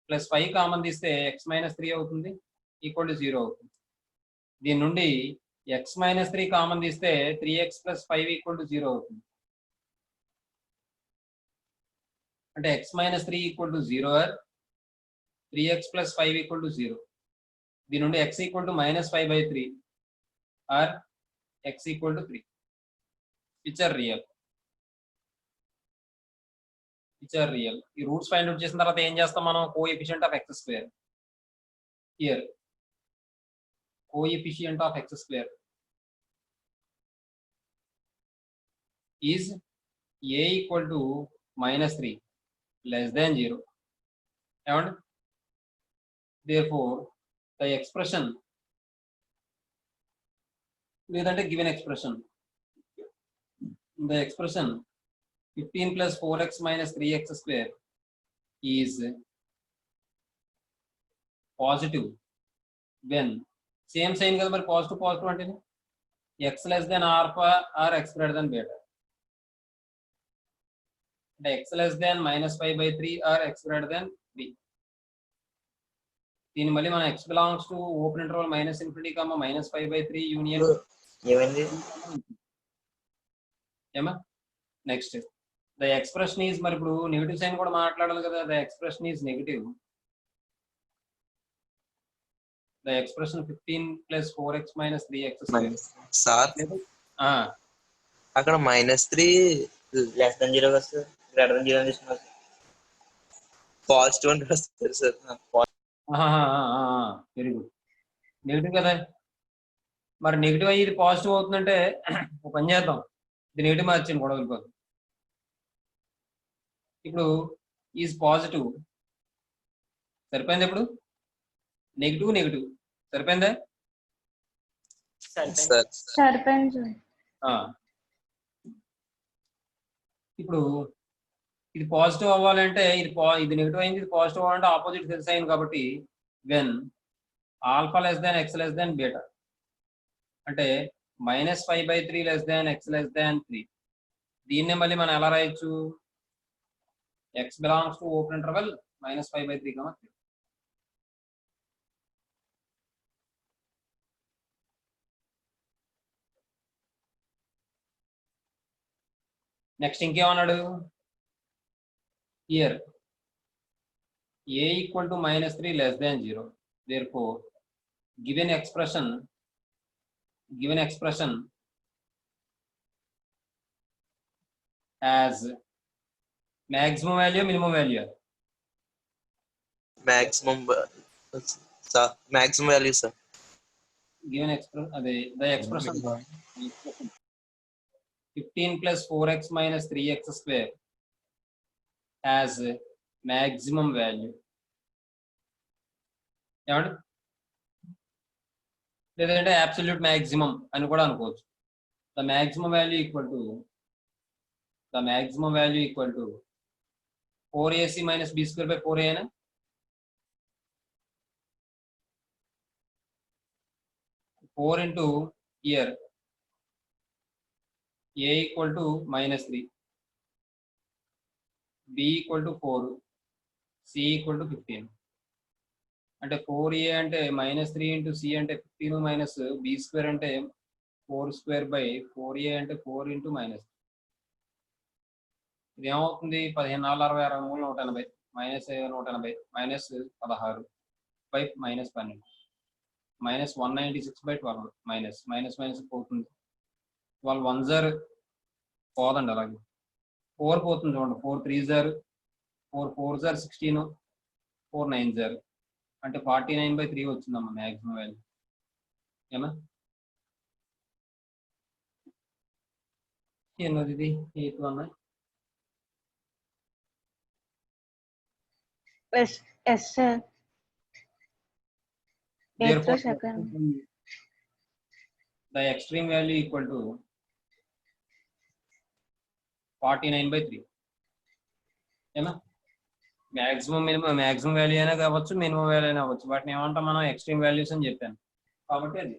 ప్లస్ 5 కామన్ తీస్తే x - 3 అవుతుంది, = 0 అవుతుంది. దీని నుండి x - 3 కామన్ తీస్తే 3x + 5 = 0 అవుతుంది. అంటే x - 3 = 0, 3x + 5 = 0. దీని నుండి x = -5/3 or x = 3. Which are real? ఈ రూట్స్ ఫైండ్ అవుట్ చేసిన తర్వాత ఏం చేస్తాం మనం? Coefficient of x². Here coefficient of x² is a = -3 less than 0. ఏమండి therefore the expression లేదంటే given expression, the expression 15 + 4x - 3x² is positive when same sign కదా మరి. పాజిటివ్ అంటే x < alpha or x < beta. అంటే x < -5/3 or x < b. దీన్ని మళ్ళీ మనం x belongs to open interval -∞, -5/3 union ఏమైంది? ఏమా నెక్స్ట్ ద ఎక్స్ప్రెషన్ ఈజ్, మరి ఇప్పుడు నెగిటివ్ సైన్ కూడా మాట్లాడాలి కదా. The expression is negative. The expression 15 + 4x - 3x² sir అక్కడ -3 లెస్ దాన్ 0 కదా సార్, గ్రేటర్ దాన్ 0 తీసుకున్నారు. పాజిటివ్ అంటే వస్తుంది సార్. Very good. నెగిటివ్ కదా, మరి నెగిటివ్ అయ్యి ఇది పాజిటివ్ అవుతుందంటే ఒక పని చేద్దాం, ఇది నెగిటివ్ మార్చింది కూడా వెళ్ళిపోతుంది. ఇప్పుడు ఈజ్ పాజిటివ్ సరిపోయింది. ఇప్పుడు నెగిటివ్ సరిపోయిందా? సరిపోయింది సార్. ఇప్పుడు ఇది పాజిటివ్ అవ్వాలంటే ఇది నెగిటివ్ అయింది, ఇది పాజిటివ్ అవ్వాలంటే ఆపోజిట్ తెలిసి అయింది కాబట్టి when alpha less than x less than beta అంటే -5/3 less than x less than 3. దీన్నే మళ్ళీ మనం ఎలా రాయొచ్చు? X belongs to open interval -5/3, 3. Next ఇంకేమన్నాడు? Here a equal to -3 less than 0. Therefore, given expression as maximum value, minimum value. maximum value, sir. Given the expression 15 plus 4x minus 3x square as maximum value. ఏమండి? లేదంటే absolute maximum అని కూడా అనుకోవచ్చు. The maximum value equal to 4ac minus b square by 4a అయినా 4 into here a equal to -3, b equal to 4, c equal to 15. అంటే 4a అంటే -3 into c అంటే 15 minus b square అంటే 4 square by 4a అంటే 4 into -3. ఇది ఏమవుతుంది? 15, 4, 66, 180, -180, -16 by -12, -196 by 12, minus పోతుంది. 12 1s పోదండి, అలాగే 4 పోతుంది చూడండి. 4 3s 4 4s 16, 4 9s అంటే 49/3 వచ్చిందమ్మా మ్యాక్సిమం వాల్యూ. ఏమా ఎన్నోది ఇది? 8th one. Yes, sir. Therefore, second. the extreme value equal to 49/3. ఏమా మ్యాక్సిమం వాల్యూ అయినా కావచ్చు, మినిమం వాల్యూ అయినా అవ్వచ్చు. వాటిని ఏమంటాం మనం? ఎక్స్ట్రీమ్ వాల్యూస్ అని చెప్పాను కాబట్టి అది.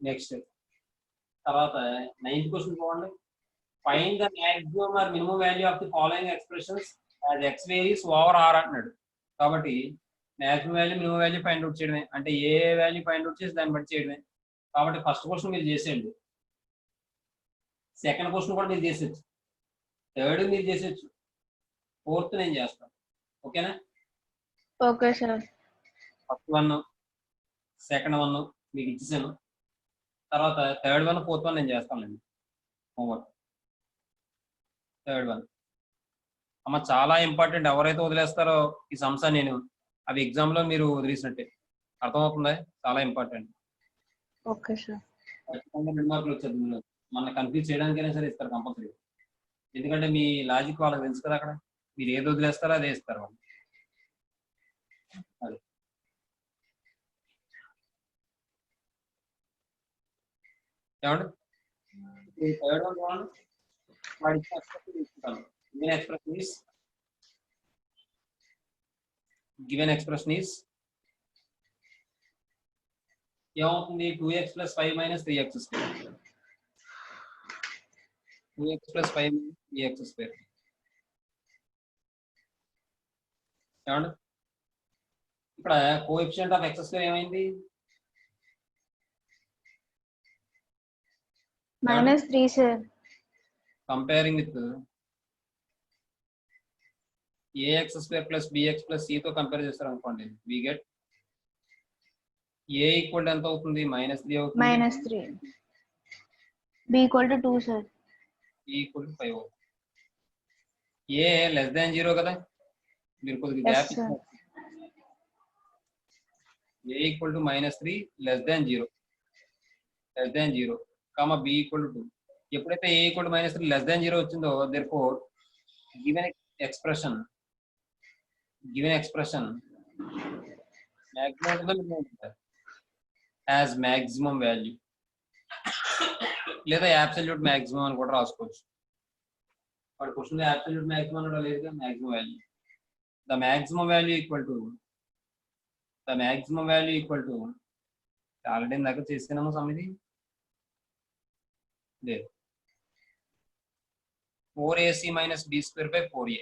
నెక్స్ట్ తర్వాత 9th క్వశ్చన్ చూడండి. Find the maximum or minimum value of the following expressions as x varies over R అంటున్నాడు. కాబట్టి maximum value, minimum value find out చేయడమే. అంటే ఏ వాల్యూ ఫైండ్ అవుట్ చేసి దాన్ని బట్టి చేయడమే. కాబట్టి ఫస్ట్ క్వశ్చన్ మీరు చేసేయండి, సెకండ్ క్వశ్చన్ కూడా మీరు చేసేయచ్చు, థర్డ్ మీరు చేసేయచ్చు, ఫోర్త్ నేను చేస్తాను. ఓకేనా? Okay sir. ఫస్ట్ 1, సెకండ్ 1 మీకు ఇచ్చేసాను. తర్వాత థర్డ్ 1, ఫోర్త్ 1 నేను చేస్తానండి హోంవర్క్. థర్డ్ 1 అమ్మ చాలా ఇంపార్టెంట్. ఎవరైతే వదిలేస్తారో ఈ సంస్థ నేను అవి ఎగ్జామ్లో మీరు వదిలేసినట్టే. అర్థమవుతుందా? చాలా ఇంపార్టెంట్. Okay sir. ఖచ్చితంగా 2 మార్కులు వచ్చేది. మన కన్ఫ్యూజ్ చేయడానికైనా సరే ఇస్తారు కంపల్సరీ. ఎందుకంటే మీ లాజిక్ వాళ్ళకి తెలుసు కదా. అక్కడ మీరు ఏది వదిలేస్తారో అదే ఇస్తారు వాళ్ళు. అది ఏమండి? థర్డ్ 1 చూడండి. వాడి ఎక్స్ప్రెషన్ తీసుకుంటాను. గివెన్ ఎక్స్ప్రెషన్ ఈస్ ఏమవుతుంది? 2x + 5 - 3x². 2x + 5 - 3x². ఏమండి? ఇక్కడ కోఎఫిషియంట్ ఆఫ్ x² ఏమైంది? -3 sir. Comparing with ax² + bx + c తో కంపేర్ చేస్తారు అనుకోండి, we get a ఈక్వల్ ఎంత అవుతుంది? -3 అవుతుంది. -3. b = 2 sir. b = 5 అవుతుంది. a లెస్ దాన్ 0 కదా, మీరు కొద్దిగా Yes, గ్యాప్ sir. ఇచ్చారు. a = -3 less than 0, b = 2. ఎప్పుడైతే a = -3 లెస్ దాన్ 0 వచ్చిందో, therefore given expression maximum as maximum value లేదా absolute maximum అని కూడా రాసుకోవచ్చు. వాడు క్వశ్చన్ అబ్సల్యూట్ మాక్సిమం అన్నాడు లేదుగా maximum value the maximum value equal to already ఇందాక చేసుకున్నాము సమిది లేదు 4ac minus B square by 4a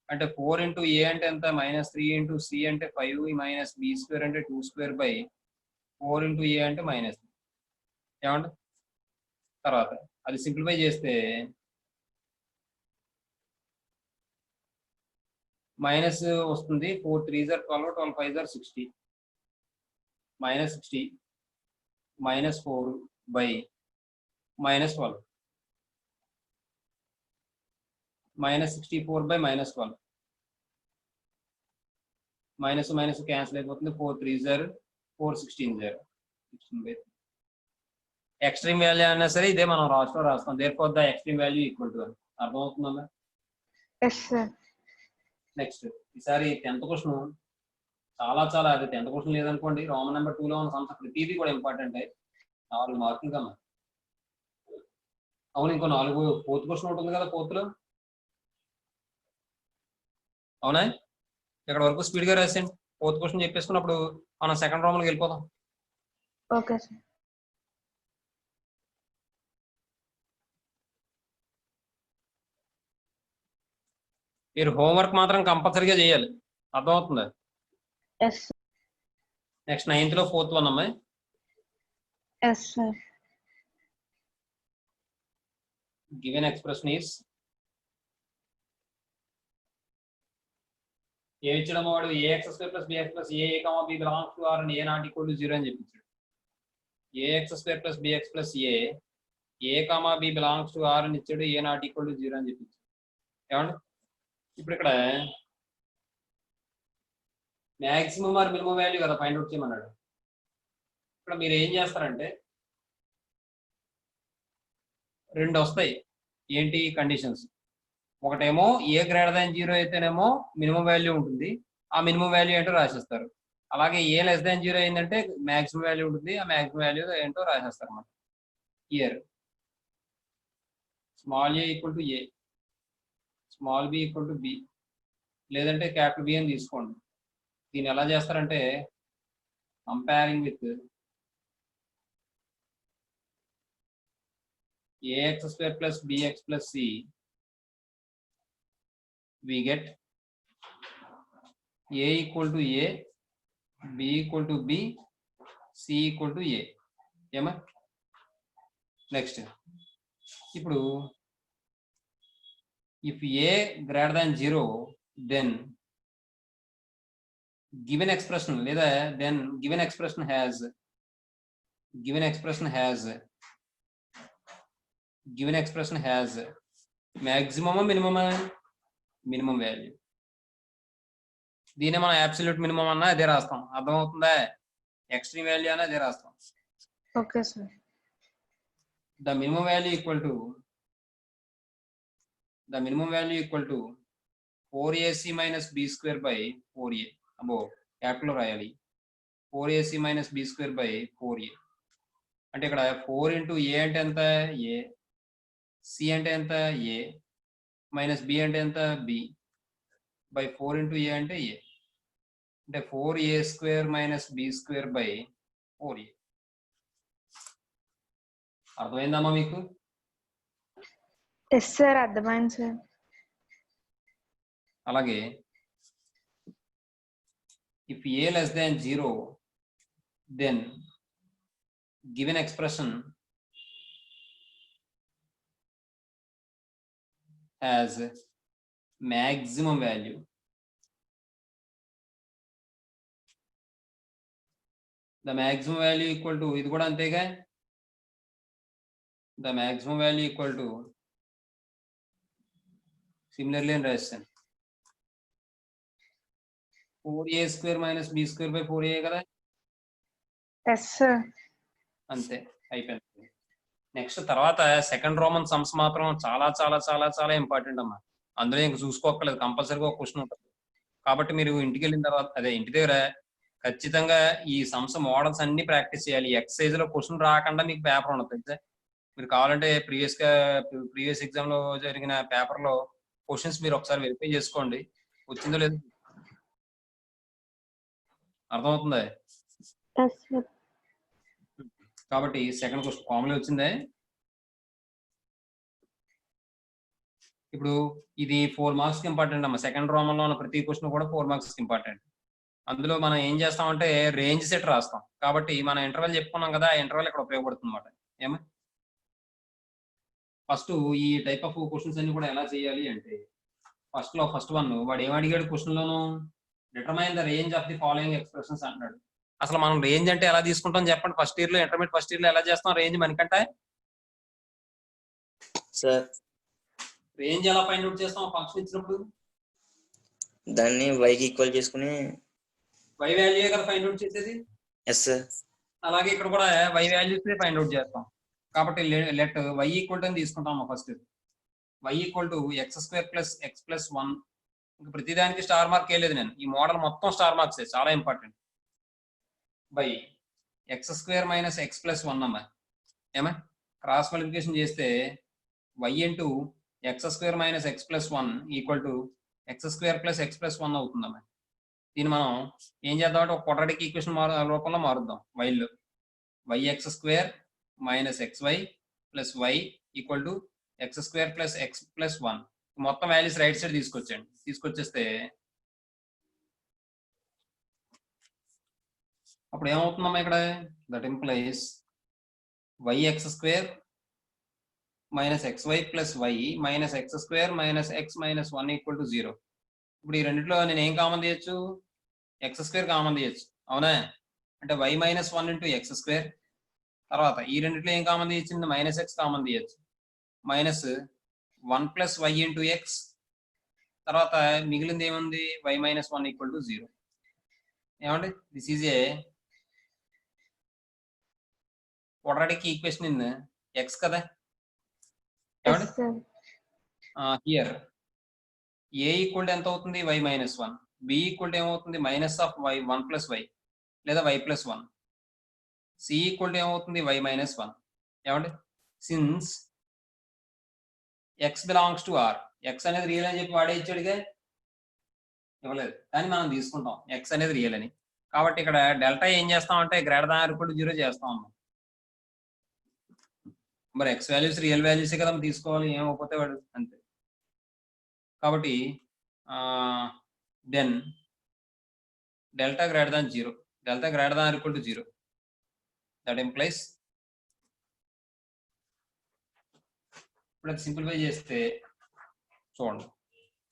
అంటే 4 ఇంటూ ఏ అంటే ఎంత -3 ఇంటూ సి అంటే 5 మైనస్ బి స్క్వేర్ అంటే 2 స్క్వేర్ బై 4 ఇంటూ ఏ అంటే మైనస్ ఏమంట తర్వాత అది సింప్లిఫై చేస్తే మైనస్ వస్తుంది 4 3s are 12 12 5s are 60 -60 -4 by -12 -64 by -12 minus minus cancel అయిపోతుంది 4 3s are 4 16s are 16 by extreme value అయినా సరే ఇదే మనం రాస్తాం therefore the extreme value equal to అర్థమవుతుందా ఎస్ సార్ నెక్స్ట్ ఈసారి 10th క్వశ్చన్ చాలా అది 10th క్వశ్చన్ లేదనుకోండి రోమన్ నెంబర్ 2 లో ఉన్న సంస్థ ప్రతిదీ కూడా ఇంపార్టెంట్ 4 మార్కులు కన్నా అవును ఇంకో 4 4th క్వశ్చన్ ఉంటుంది కదా 4th లో అవునా ఇక్కడ వరకు స్పీడ్ గా రాసేయండి 4th క్వశ్చన్ చెప్పేసుకున్నప్పుడు మనం సెకండ్ రోమన్కి వెళ్ళిపోదాం ఓకే సార్ మీరు హోంవర్క్ మాత్రం కంపల్సరీగా చేయాలి అర్థమవుతుందా ఎస్ నెక్స్ట్ 9th లో 4th వన్ అమ్మాయి yes sir given expression is a ఇచ్చడం వాడు ax² + bx + a, b belongs to r and a not equal to 0 అని చెప్పించాడు ax² + bx + a, b belongs to r అని ఇచ్చాడు a not equal to 0 అని చెప్పించాడు ఏమండి ఇప్పుడు ఇక్కడ మ్యాక్సిమం ఆర్ మినిమం వాల్యూ కదా ఫైండ్ అవుట్ చేయమన్నాడు ఇక్కడ మీరు ఏం చేస్తారంటే రెండు వస్తాయి ఏంటి కండిషన్స్ ఒకటేమో ఏ గ్రేటర్ దాన్ 0 అయితేనేమో మినిమం వాల్యూ ఉంటుంది ఆ మినిమం వాల్యూ ఏంటో రాసేస్తారు అలాగే ఏ లెస్ దాన్ 0 అయిందంటే మ్యాక్సిమం వాల్యూ ఉంటుంది ఆ మ్యాక్సిమం వాల్యూ ఏంటో రాసేస్తారు అన్నమాట here small a equal to a small b equal to b లేదంటే క్యాపిటల్ బి అని తీసుకోండి దీన్ని ఎలా చేస్తారంటే comparing with ax² + bx + c we get a equal to a, b equal to b, c equal to a ఏమా next ఇప్పుడు if a greater than 0 then given expression లేదా then given expression has maximum minimum value దీన్ని మనం absolute minimum అన్నా అదే రాస్తాం అర్థమవుతుందా extreme value అన్నా అదే రాస్తాం okay sir the minimum value equal to 4ac minus b square by 4a అబ్బో క్యాపిటల్ రాయాలి 4ac minus b square by 4a అంటే ఇక్కడ 4 into a అంటే ఎంత a c అంటే ఎంత a మైనస్ b అంటే ఎంత b by 4 into a అంటే a అంటే 4a² minus b² by 4a అర్థమైందమ్మా మీకు ఎస్ సార్ అర్థమైంది సార్ అలాగే if a less than 0 then given expression has maximum value the maximum value equal to ఇది కూడా అంతేగా the maximum value equal to similarly in రాస్తాను 4a² minus b² by 4a కదా yes sir అంతే అయిపోయింది next తర్వాత second Roman sums మాత్రం చాలా చాలా చాలా చాలా ఇంపార్టెంట్ అమ్మా అందులో ఇంక చూసుకోక్కర్లేదు కంపల్సరీగా ఒక క్వశ్చన్ ఉంటుంది కాబట్టి మీరు ఇంటికి వెళ్ళిన తర్వాత అదే ఇంటి దగ్గర ఖచ్చితంగా ఈ సమ్స్ మోడల్స్ అన్ని ప్రాక్టీస్ చేయాలి ఎక్సర్సైజ్ లో క్వశ్చన్ రాకుండా మీకు పేపర్ ఉండదు మీరు కావాలంటే ప్రీవియస్ ఎగ్జామ్ లో జరిగిన పేపర్ లో క్వశ్చన్స్ మీరు ఒకసారి వెరిఫై చేసుకోండి, వచ్చిందో లేదో. అర్థమవుతుందా? కాబట్టి సెకండ్ క్వశ్చన్ కామన్లీ వచ్చిందే. ఇప్పుడు ఇది 4 మార్క్స్ కి ఇంపార్టెంట్ అమ్మా. సెకండ్ రోమన్ లో ఉన్న ప్రతి క్వశ్చన్ కూడా 4 మార్క్స్ కి ఇంపార్టెంట్. అందులో మనం ఏం చేస్తామంటే రేంజ్ సెట్ రాస్తాం. కాబట్టి మనం ఇంటర్వెల్ చెప్పుకున్నాం కదా, ఆ ఇంటర్వెల్ ఇక్కడ ఉపయోగపడుతుంది అన్నమాట. ఏమో ఫస్ట్ ఈ టైప్ ఆఫ్ క్వశ్చన్స్ అన్ని కూడా ఎలా చేయాలి అంటే, ఫస్ట్ వన్ వాడు ఏం అడిగాడు క్వశ్చన్ లోను, determine the range of the following expressions అంటున్నాడు. అసలు మనం రేంజ్ అంటే ఎలా తీసుకుంటాం చెప్పండి? ఫస్ట్ ఇయర్ లో, ఇంటర్మీడియట్ ఫస్ట్ ఇయర్ లో ఎలా చేస్తాం రేంజ్ మనకంటే? సార్ రేంజ్ ఎలా ఫైండ్ అవుట్ చేస్తాం ఫంక్షన్ ఇచ్చినప్పుడు? దాన్ని వైకి ఈక్వల్ చేసుకుని. వై వాల్యూ కదా ఫైండ్ అవుట్ చేసేది. Yes sir. అలాగే ఇక్కడ కూడా వై వాల్యూస్ ఫైండ్ అవుట్ చేస్తాం. కాబట్టి లెట్ వై ఈక్వల్ టు తీసుకుంటాం first. Y equal to x square plus x plus 1. ఇంకా ప్రతిదానికి స్టార్ మార్క్ వేయలేదు నేను, ఈ మోడల్ మొత్తం స్టార్ మార్క్స్ చాలా important. By x square minus x plus 1 అమ్మా. ఏమా క్రాస్ మల్టిప్లికేషన్ చేస్తే y into x square minus x plus 1 equal to x square plus x plus 1 అవుతుందమ్మా. దీన్ని మనం ఏం చేద్దామంటే ఒక క్వాడ్రాటిక్ ఈక్వేషన్ రూపంలో మారుద్దాం. వైలో y x square minus x y plus y equal to x square plus x plus 1. మొత్తం వాల్యూస్ రైట్ సైడ్ తీసుకొచ్చండి. తీసుకొచ్చేస్తే అప్పుడు ఏమవుతుందమ్మా ఇక్కడ, that implies y x square minus x y plus y minus x square minus x minus 1 equal to 0. ఇప్పుడు ఈ రెండిట్లో నేను ఏం కామన్ తీయచ్చు? ఎక్స్ స్క్వేర్ కామన్ తీయచ్చు, అవునా? అంటే y minus 1 into x square. తర్వాత ఈ రెండిట్లో ఏం కామన్ తీయచ్చు? మైనస్ ఎక్స్ కామన్ తీయచ్చు. Minus 1 plus y into x. తర్వాత మిగిలింది ఏముంది? Y minus 1 equal to 0. ఏమండి, this is a quadratic equation in x కదా. ఏమండి, హియర్ ఏ ఈక్వల్ టు ఎంత అవుతుంది? Y minus 1. B equal to ఏమవుతుంది? Minus of y 1 plus y లేదా y plus 1. C equal to ఏమవుతుంది? Y minus 1. ఏమండి, since x belongs to R. ఎక్స్ అనేది రియల్ అని చెప్పి వాడే ఇచ్చాడుగా, ఇవ్వలేదు, కానీ మనం తీసుకుంటాం ఎక్స్ అనేది రియల్ అని. కాబట్టి ఇక్కడ డెల్టా ఏం చేస్తాం అంటే greater than or equal to 0 చేస్తాం అన్నాం. మరి ఎక్స్ వాల్యూస్ రియల్ వాల్యూసే కదా తీసుకోవాలి, ఏమైపోతే వాడు అంతే. కాబట్టి then delta greater than 0, delta greater than or equal to 0. That implies, ఇప్పుడు అది సింప్లిఫై చేస్తే చూడండి,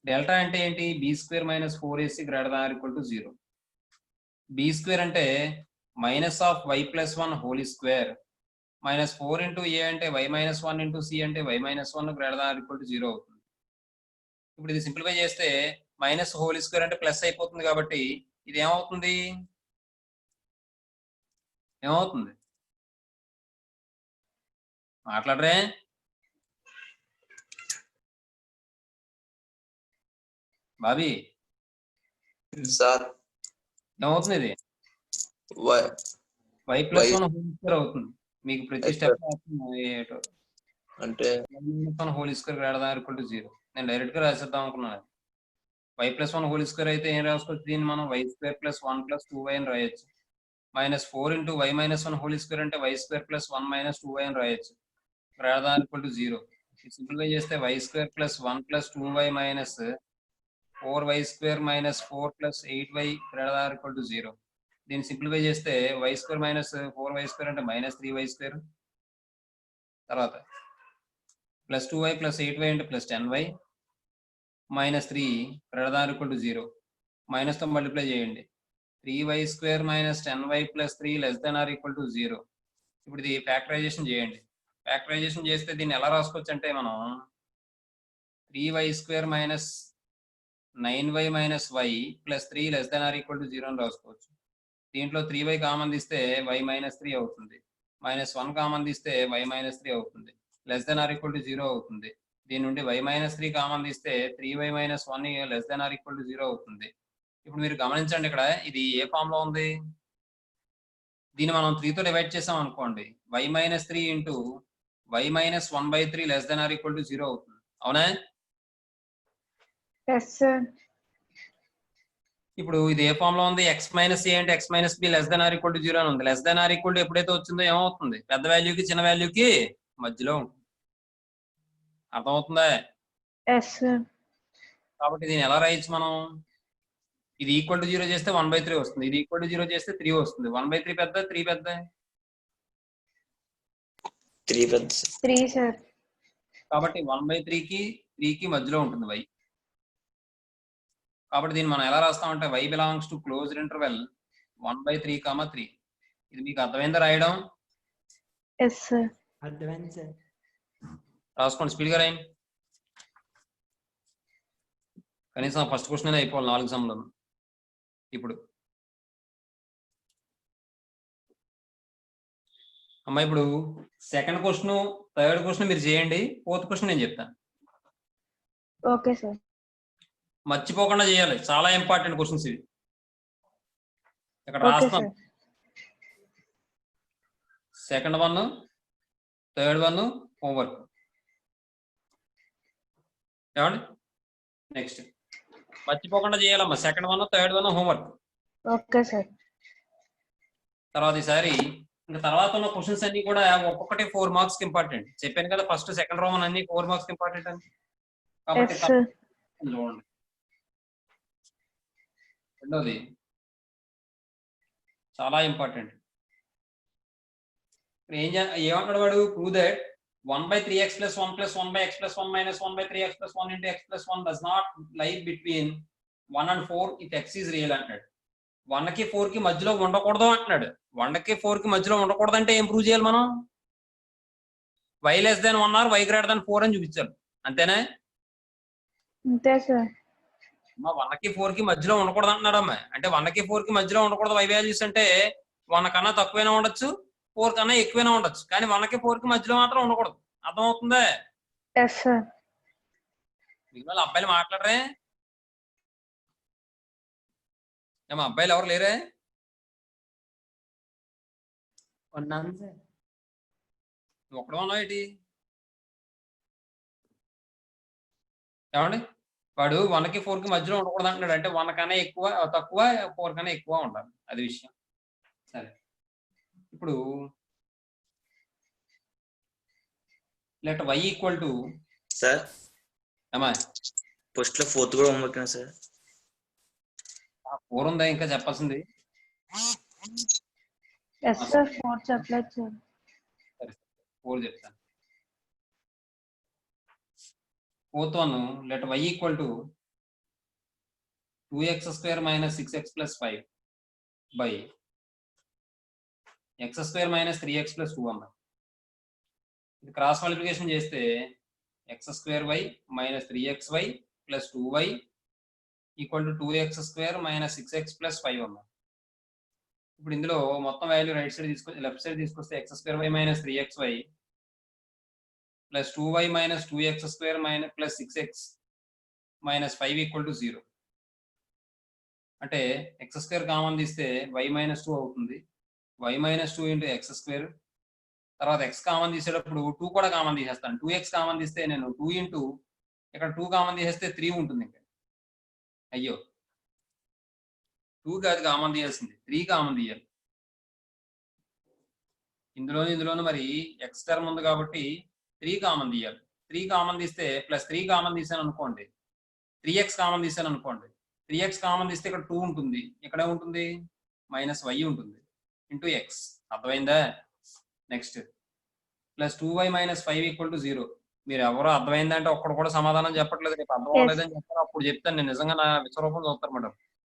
డెల్టా అంటే ఏంటి? B square minus 4ac greater than or equal to 0. B square అంటే minus of y plus 1 whole square minus 4 into a అంటే y minus 1 into c అంటే y minus 1 greater than or equal to 0 అవుతుంది. ఇప్పుడు ఇది simplify చేస్తే minus hole square అంటే plus అయిపోతుంది. కాబట్టి ఇది ఏమవుతుంది? మాట్లాడరే? బాబీ సార్ ఏమవుతుంది? ఇది వై ప్లస్ 1 హోల్ స్క్వేర్ అవుతుంది. మీకు ప్రతి స్టెప్ అంటే whole square greater than or equal to 0. నేను డైరెక్ట్ గా రాసేద్దాం అనుకున్నాను. వై ప్లస్ 1 హోల్ స్క్వేర్ అయితే ఏం రాసుకోవచ్చు? దీన్ని మనం why square plus 1 plus 2y అని రాయొచ్చు. Minus 4 into y minus 1 whole square అంటే y square plus 1 minus 2y అని రాయొచ్చు. Greater than or equal to 0. Simplify చేస్తే y square plus 1 plus 2y minus 4y square minus 4 plus 8y greater than or equal to 0. దీన్ని simplify చేస్తే y square minus 4y square అంటే minus 3y square. తర్వాత plus 2y plus 8y అంటే plus 10y minus 3 greater than or equal to 0. Minus తో multiply చేయండి. 3y square minus 10y plus 3 less than or equal to 0. ఇప్పుడు ఇది factorisation చేయండి. Factorisation చేస్తే దీన్ని ఎలా రాసుకోవచ్చు అంటే మనం 3y square minus 9y minus y plus 3 less than or equal to 0 అని రాసుకోవచ్చు. దీంట్లో 3y కామన్ తీస్తే y మైనస్ 3 అవుతుంది. మైనస్ 1 కామన్ తీస్తే y మైనస్ 3 అవుతుంది. Less than or equal to 0 అవుతుంది. దీని నుండి y మైనస్ 3 కామన్ తీస్తే 3y minus 1 less than or equal to 0 అవుతుంది. ఇప్పుడు మీరు గమనించండి, ఇక్కడ ఇది ఏ ఫామ్ లో ఉంది? దీన్ని మనం 3 తో డివైడ్ చేసాం అనుకోండి, y minus 3 into y minus 1/3 less than or equal to 0 అవుతుంది. అవునా? Yes, sir. ఇప్పుడు ఇది ఏ ఫామ్ లో ఉంది? x మైనస్ ఏ అంటే x minus b less than or equal to 0 అని ఉంది. Less than or equal to ఎప్పుడైతే వచ్చిందో ఏమవుతుంది? పెద్ద వాల్యూకి చిన్న వాల్యూకి మధ్యలో ఉంటుంది. అర్థమవుతుందా? Yes, sir. కాబట్టి దీన్ని ఎలా రాయొచ్చు మనం? ఇది ఈక్వల్ టు 0 చేస్తే 1/3 వస్తుంది. ఇది ఈక్వల్ టు 0 చేస్తే 3 వస్తుంది. 1/3 పెద్ద 3 పెద్ద? 3 పెద్ద. 3, sir. కాబట్టి 1/3 కి 3 కి మధ్యలో ఉంటుంది y. కాబట్టి దీన్ని మనం ఎలా రాస్తామంటే y belongs to closed interval 1/3, 3. ఇది మీకు అర్థమైందా రాయడం? Yes, sir. అర్థమైంది సార్. రాసుకోండి, స్పీడ్గా రాయండి. కనీసం ఫస్ట్ క్వశ్చన్ అయిపోవాలి 4 సమ్లో. ఇప్పుడు అమ్మా, ఇప్పుడు సెకండ్ క్వశ్చన్, థర్డ్ క్వశ్చన్ మీరు చేయండి. ఫోర్త్ క్వశ్చన్ నేను చెప్తాను. Okay, sir. మర్చిపోకుండా చేయాలి, చాలా ఇంపార్టెంట్ క్వశ్చన్స్ ఇవి. ఇక్కడ Okay, రాస్తాం. sir. Second one, third one homework. ఏమండి? నెక్స్ట్ మర్చిపోకుండా చేయాలమ్మా. Second one, third one homework. Okay, sir. తర్వాత ఈసారి ఇంకా తర్వాత ఉన్న క్వశ్చన్స్ అన్ని కూడా ఒక్కొక్కటి 4 మార్క్స్ ఇంపార్టెంట్. చెప్పాను కదా, ఫస్ట్ సెకండ్ రోమన్ అన్ని 4 మార్క్స్ ఇంపార్టెంట్ అని. కాబట్టి Yes, sir. చూడండి. రెండోది చాలా ఇంపార్టెంట్. ఏమంటాడు వాడు? Prove that 1/3x + 1 + 1/x + 1 - 1/3x + 1 × x + 1 does not lie between 1 and 4 if x is real అంటాడు. 1కి 4కి మధ్యలో ఉండకూడదు అంటున్నాడు. 1కి 4కి మధ్యలో ఉండకూడదు అంటే ఏం ప్రూవ్ చేయాలి మనం? y less than 1 or y greater than 4 అని చూపించాలి. అంతేనా? అంతే సార్. 1కి 4కి మధ్యలో ఉండకూడదు అంటున్నాడు అమ్మాయి. అంటే 1కి 4కి మధ్యలో ఉండకూడదు y వాల్యూస్ అంటే 1 కన్నా తక్కువైనా ఉండొచ్చు, 4 కన్నా ఎక్కువైనా ఉండొచ్చు, కానీ 1కి 4కి మధ్యలో మాత్రం ఉండకూడదు. అర్థమవుతుందా? Yes sir. మిగిలిన అబ్బాయిలు మాట్లాడరే? ఏమో అబ్బాయిలు ఎవరు లేరే? ఉన్నాను సార్. నువ్వు ఒక్కడే ఉన్నావు ఏంటి? ఏమండి, వాడు 1కి 4కి మధ్యలో ఉండకూడదు అంటున్నాడు. అంటే 1 కన్నా ఎక్కువ తక్కువ, 4 కన్నా ఎక్కువ ఉండాలి. అది విషయం. సరే, ఇప్పుడు let y equal to sir ఏమా పోస్ట్ లో 4th కూడా హోంవర్క్ సార్. 4 ఉందా ఇంకా చెప్పాల్సింది? ఎస్ సార్, 4 చెప్పలేదు సార్. సరే 4 చెప్తాను. 4th one, let y equal to 2x² - 6x + 5 by x² - 3x + 2 అమ్మా. ఇది క్రాస్ మల్టిప్లికేషన్ చేస్తే x² y - 3xy + 2y equal to 2x² - 6x + 5 అమ్మా. ఇప్పుడు ఇందులో మొత్తం value right side left side తీసుకొస్తే x² y - 3xy + 2y - 2x² + 6x - 5 equal to 0. అంటే x² common తీస్తే y - 2 అవుతుంది. y - 2 × x². తర్వాత x కామన్ తీసేటప్పుడు 2 కూడా కామన్ తీసేస్తాను. 2x కామన్ తీస్తే నేను 2 ఇంటూ ఇక్కడ 2 కామన్ తీసేస్తే 3 ఉంటుంది. ఇంకా అయ్యో 2 కాదు కామన్ తీయాల్సింది, 3 కామన్ తీయాలి. ఇందులోను మరి x టర్మ్ ఉంది కాబట్టి 3 కామన్ తీయాలి. 3 కామన్ తీస్తే +3 కామన్ తీసాను అనుకోండి, 3x కామన్ తీసాను అనుకోండి, 3x కామన్ తీస్తే ఇక్కడ 2 ఉంటుంది. ఇక్కడ ఉంటుంది -y ఉంటుంది ఇంటూ x. అర్థమైందా? Next +2y - 5 equal to 0. మీరు ఎవరో అర్థమైందా అంటే ఒక్కడు కూడా సమాధానం చెప్పట్లేదు. రేపు అర్థం అవ్వలేదని చెప్తారు, అప్పుడు చెప్తాను నేను. నిజంగా నా విశ్వరూపం చూస్తారు మేడం.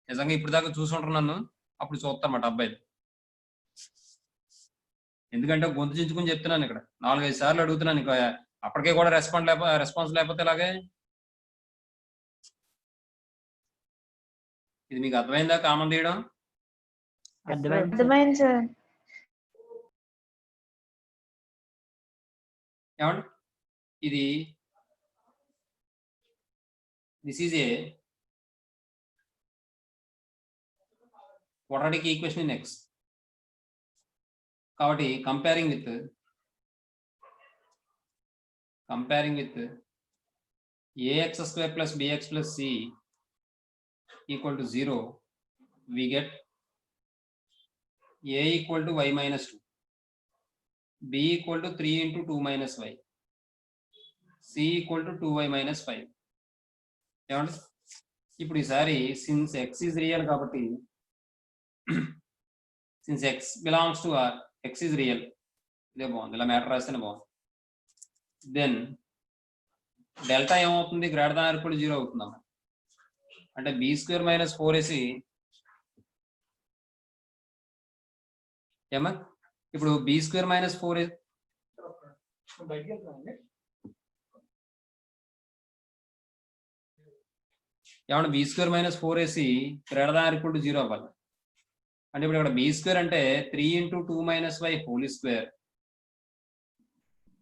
నిజంగా ఇప్పుడు దాకా చూసుంటారు నన్ను, అప్పుడు చూస్తారన్నమాట అబ్బాయిలు. ఎందుకంటే గొంతు చించుకుని చెప్తున్నాను. ఇక్కడ 4-5 సార్లు అడుగుతున్నాను, ఇంకా అప్పటికే కూడా రెస్పాన్స్ లేకపోతే ఇలాగే. ఇది మీకు అర్థమైందా కామన్ తీయడం? అర్థమైంది సార్. ఏమండి, ఇది this is A quadratic equation in x. కాబట్టి comparing with comparing with ax square plus bx plus c equal to 0, we get a equal to y minus 2, b equal to 3 into 2 minus y, c equal to 2y minus 5. ఏమండి ఇప్పుడు ఈసారి since x is real కాబట్టి since x belongs to R, x is real, ఇదే బాగుంది, ఇలా matter రాస్తేనే బాగుంది. Then delta ఏమవుతుంది, greater than or equal to 0 అవుతుందమ్మా. అంటే b స్క్వేర్ మైనస్ 4ac ఏమా ఇప్పుడు b స్క్వేర్ మైనస్ 4 ఏమన్నా b square minus 4ac greater than or equal to 0 అవ్వాలి. అంటే ఇప్పుడు ఇక్కడ b స్క్వేర్ అంటే 3 into 2 minus y whole square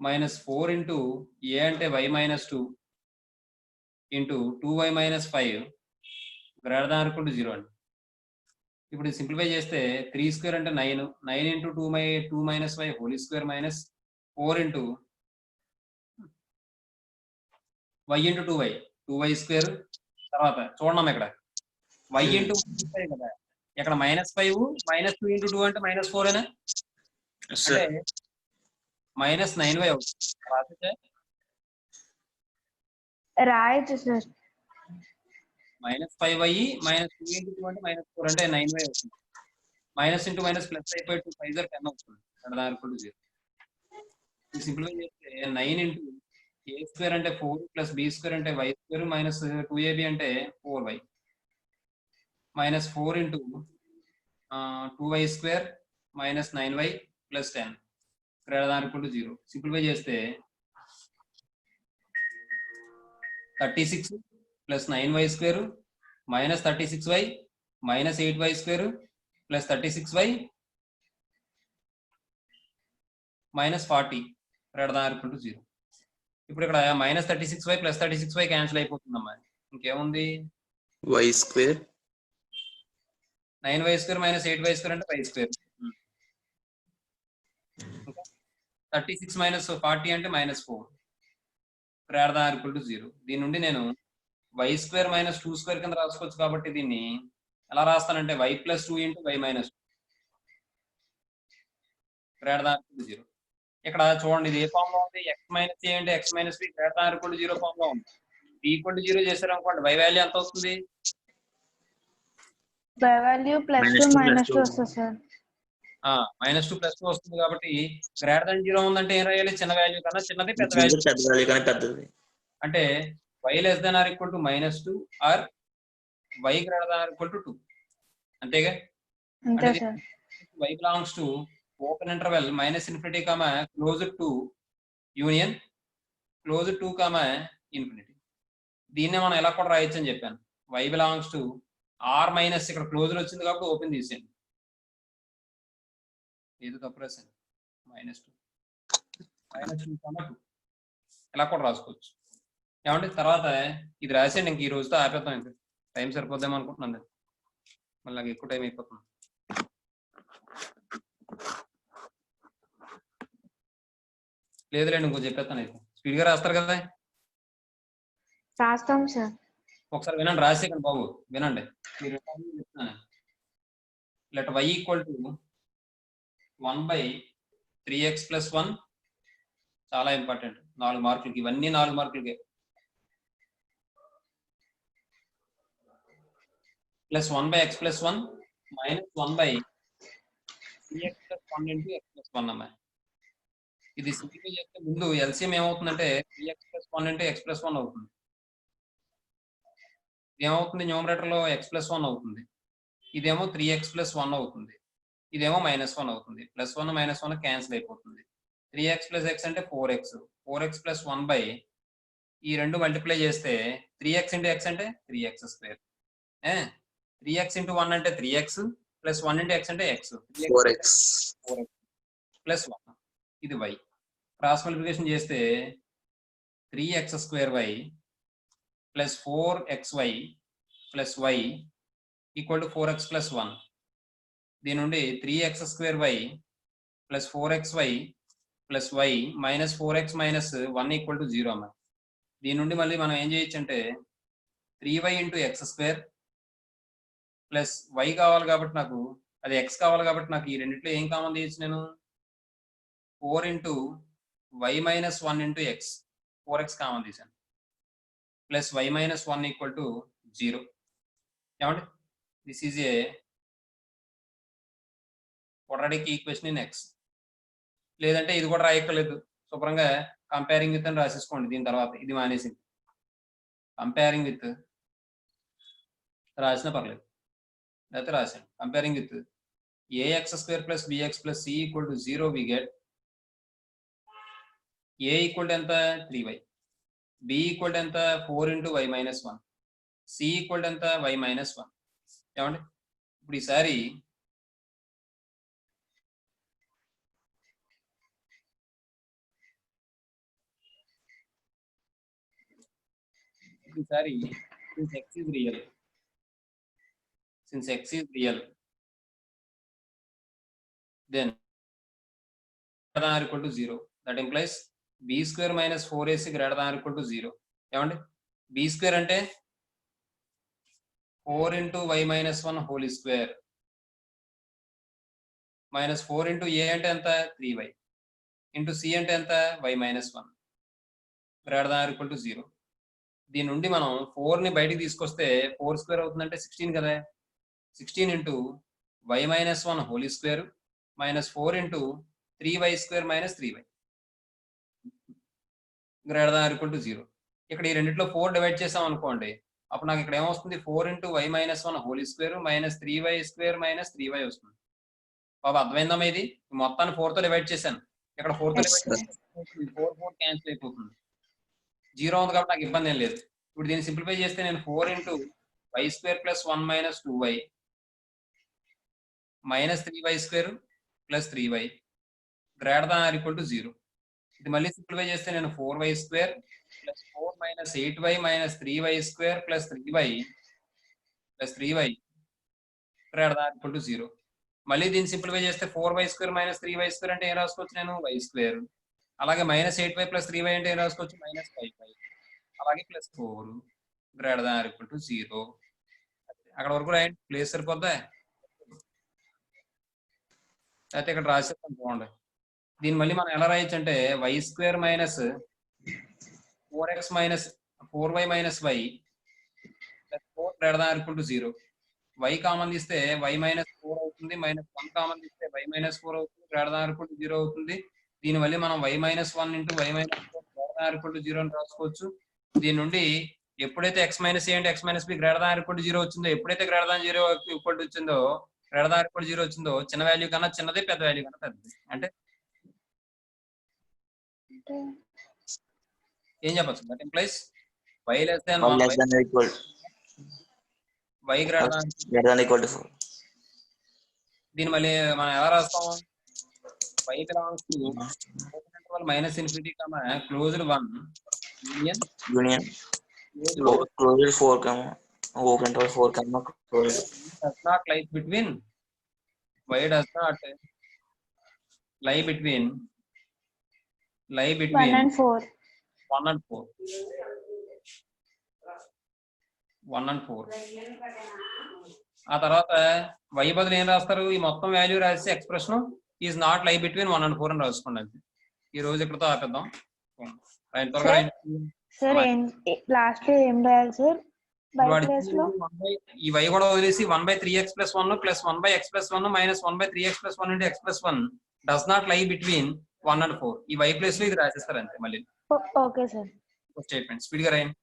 minus 4 into a అంటే y minus 2 into 2y minus 5 greater than or equal to 0 అండి. ఇప్పుడు simplify చేస్తే 3 స్క్వేర్ అంటే 9 into 2 minus y whole square minus 4 into y into 2y square. తర్వాత చూడమ్మా ఇక్కడ y into 5 కదా, ఇక్కడ -5 -2 into 2 అంటే -4 అంటే -9y అవుతుంది. రాయొచ్చు సార్. -5y -2 into 2 అంటే -4 అంటే 9y అవుతుంది. మైనస్ ఇంటూ మైనస్ ప్లస్ అయిపోయి 2 5 10 అవుతుంది. సింప్లిఫై చేస్తే 9 into a స్క్వేర్ అంటే 4 ప్లస్ b స్క్వేర్ అంటే y స్క్వేర్ మైనస్ 2ab అంటే 4y minus 4 into 2y square minus 9y plus 10 greater than equal to 0. Simplify చేస్తే 36 plus 9y square minus 36y minus 8y square plus 36y minus 40 greater than equal to 0. ఇప్పుడు ఇక్కడ minus 36y plus 36y cancel అయిపోతుందమ్మా. ఇంకేముంది, y square 9y square minus 8y square అంటే y square. 36 minus 40 అంటే -4 greater than equal to 0. దీని నుండి నేను y square minus 2 square కింద రాసుకోవచ్చు. కాబట్టి దీన్ని ఎలా రాస్తానంటే y plus 2 into y minus 2 greater than equal to 0. ఇక్కడ చూడండి ఇది ఏ ఫామ్ లో ఉంది, x మైనస్ a అంటే x minus b greater than equal to 0 form లో ఉంది. b ఈక్వల్ టు 0 చేశారు అనుకోండి, y వాల్యూ ఎంత అవుతుంది, బై వాల్యూ +2 -2 వస్తుంది సార్. -2 +2 వస్తుంది. కాబట్టి గ్రేటర్ దాన్ 0 ఉందంటే ఏం రాయాలి, చిన్న వాల్యూ కన్నా చిన్నది పెద్ద వాల్యూ పెద్దది. అంటే y less than or equal to -2 or y greater than or equal to 2 అంతేగా. అంతే sir. y belongs to open interval -∞, close to union close to, infinity. దీన్నే మనం ఎలా కూడా రాయొచ్చు అని చెప్పాను. y belongs to r minus, ఇక్కడ క్లోజ్ వచ్చింది కాబట్టి ఓపెన్ తీసేయండి, ఏదో తప్పు రాశాను, -2 ఇలా కూడా రాసుకోవచ్చు. ఏమంటే తర్వాత ఇది రాసేయండి, ఇంక ఈ రోజుతో ఆపేద్దాం. ఇంకా టైం సరిపోద్దాం అనుకుంటున్నాను, మళ్ళీ నాకు ఎక్కువ టైం అయిపోతుంది. లేదులేండి, ఇంకో చెప్పేస్తాను. అయితే స్పీడ్గా రాస్తారు కదా, రాస్తాం సార్. ఒకసారి వినండి, రాసేకండి బాబు, వినండి. Let y equal to 1/3x + 1. చాలా ఇంపార్టెంట్, 4 మార్కులకి, ఇవన్నీ 4 మార్కులకి. Plus 1/x + 1 minus 1/3x + 1 into x + 1 అమ్మా. ఇది సింప్లిఫై చేస్తే ముందు ఎల్సిఎం ఏమవుతుందంటే 3x + 1 into x + 1 అవుతుంది. ఏమవుతుంది, న్యూమరేటర్ లో x + 1 అవుతుంది, ఇదేమో 3x + 1 అవుతుంది, ఇదేమో -1 అవుతుంది. +1 -1 క్యాన్సిల్ అయిపోతుంది. 3x + x అంటే 4x 4x + 1 ఈ రెండు మల్టిప్లై చేస్తే 3x into x అంటే 3x స్క్వేర్. 3x into 1 అంటే 3x + 1 into x అంటే x 4x + 1. ఇది y. క్రాస్ మల్టిప్లికేషన్ చేస్తే 3x² + 4xy + y = 4x + 1. దీని నుండి 3x² + 4xy plus y minus 4x minus 1 equal to 0 అమ్మ. దీని నుండి మళ్ళీ మనం ఏం చేయొచ్చు అంటే 3y into x square plus y కావాలి కాబట్టి నాకు అది ఎక్స్ కావాలి కాబట్టి నాకు ఈ రెండిట్లో ఏం కామన్ తీయచ్చు నేను 4 into y minus 1 into x 4x common తీసాను plus y minus 1 equal to 0. ఏమండి this is a quadratic equation in x. లేదంటే ఇది కూడా రాయక్కర్లేదు, శుభ్రంగా కంపేరింగ్ విత్ అని రాసేసుకోండి. దీని తర్వాత ఇది మానేసింది, కంపేరింగ్ విత్ రాసినా పర్లేదు, లేకపోతే రాసాను. Comparing with ax square plus bx plus c equal to 0 we get a equal to ఎంత 3y, b ఈక్వల్ టు ఎంత 4 into y minus 1, c equal to ఎంత y మైనస్ 1. ఏమండి ఇప్పుడు ఈసారి since x is real, then greater than or equal to 0. That implies b square minus 4ac greater than or equal to 0. ఏమండి b square అంటే 4 into y minus 1 whole square minus 4 into a అంటే ఎంత 3y into c అంటే ఎంత y minus 1 greater than or equal to 0. దీని నుండి మనం 4 ని బయటికి తీసుకొస్తే 4 స్క్వేర్ అవుతుందంటే 16 కదా. 16 into y minus 1 whole square minus 4 into 3y square minus 3y greater than or equal to 0. ఇక్కడ ఈ రెండిట్లో 4 డివైడ్ చేసాం అనుకోండి, అప్పుడు నాకు ఇక్కడ ఏమొస్తుంది 4 into y minus 1 whole square minus 3y square minus 3y వస్తుంది. బాబా అర్థమైందమ్మా? ఇది మొత్తాన్ని 4 తో డివైడ్ చేశాను, ఇక్కడ 4 తో డివైడ్ చేస్తే 4 క్యాన్సిల్ అయిపోతుంది. 0 ఉంది కాబట్టి నాకు ఇబ్బంది ఏం లేదు. ఇప్పుడు దీన్ని సింప్లిఫై చేస్తే నేను 4 into y square plus 1 minus 2y minus 3y square plus 3y greater than or equal to 0. ఇది మళ్ళీ సింప్లిఫై చేస్తే నేను 4y square plus 4 minus 8y minus 3y square plus 3y greater than or equal to 0. మళ్ళీ దీన్ని simplify చేస్తే 4y square minus 3y square అంటే ఏం రాసుకోవచ్చు నేను y స్క్వేర్. అలాగే మైనస్ 8y ప్లస్ 3y అంటే ఏం రాసుకోవచ్చు మైనస్ 5y. అలాగే plus 4 greater than or equal to 0. అక్కడ వరకు రాయండి, ప్లేస్ సరిపోద్దా? అయితే ఇక్కడ రాసేస్తాం చూడండి. దీన్ని మళ్ళీ మనం ఎలా రాయొచ్చు అంటే y square minus 4x minus 4y minus y plus 4 greater than or equal to 0. y common తీస్తే y మైనస్ 4 అవుతుంది, మైనస్ 1 కామన్ తీస్తే y మైనస్ 4 అవుతుంది, greater than or equal to 0 అవుతుంది. దీని మళ్ళీ మనం y minus 1 into y minus 4 greater than or equal to 0 అని రాసుకోవచ్చు. దీని నుండి ఎప్పుడైతే x మైనస్ ఏ అంటే x minus b greater than or equal to 0 వచ్చిందో, ఎప్పుడైతే గ్రేటర్ దాన్ 0 ఈక్వల్ టు వచ్చిందో greater than or equal to 0 వచ్చిందో చిన్న వాల్యూ కన్నా చిన్నది, పెద్ద వాల్యూ కన్నా పెద్దది. అంటే ఏం చెప్పచ్చు? That implies y less than 1 less than or equal y greater than equal to 4. దీని మళ్ళీ మనం ఎలా రాస్తాం? y belongs to minus infinity comma closed 1 union closed 4 comma open interval 4 comma closed. does not lie between y does not lie between 1 and 4. 1 and 4. 1 and 4. ఆ తర్వాత y బదులు ఏం రాస్తారు? ఈ మొత్తం వాల్యూ రాసి ఎక్స్ప్రెషన్ ఈజ్ నాట్ లై between 1 and 4 అని రాసుకోండి. అంతే. ఈ రోజు ఇక్కడతో ఆపేద్దాం. సార్ లాస్ట్ లో ఏం రాయాలి సార్? ఈ y కూడా వదిలేసి 1/3x + 1 plus 1/x + 1 minus 1/3x + 1 x + 1 does not లై బిట్వీన్ 1 and 4. ఈ y ప్లేస్ లో ఇది రాసేస్తారు అంతే. మళ్ళీ ఓకే సార్. స్టేట్మెంట్ స్పీడ్ గా రాయండి.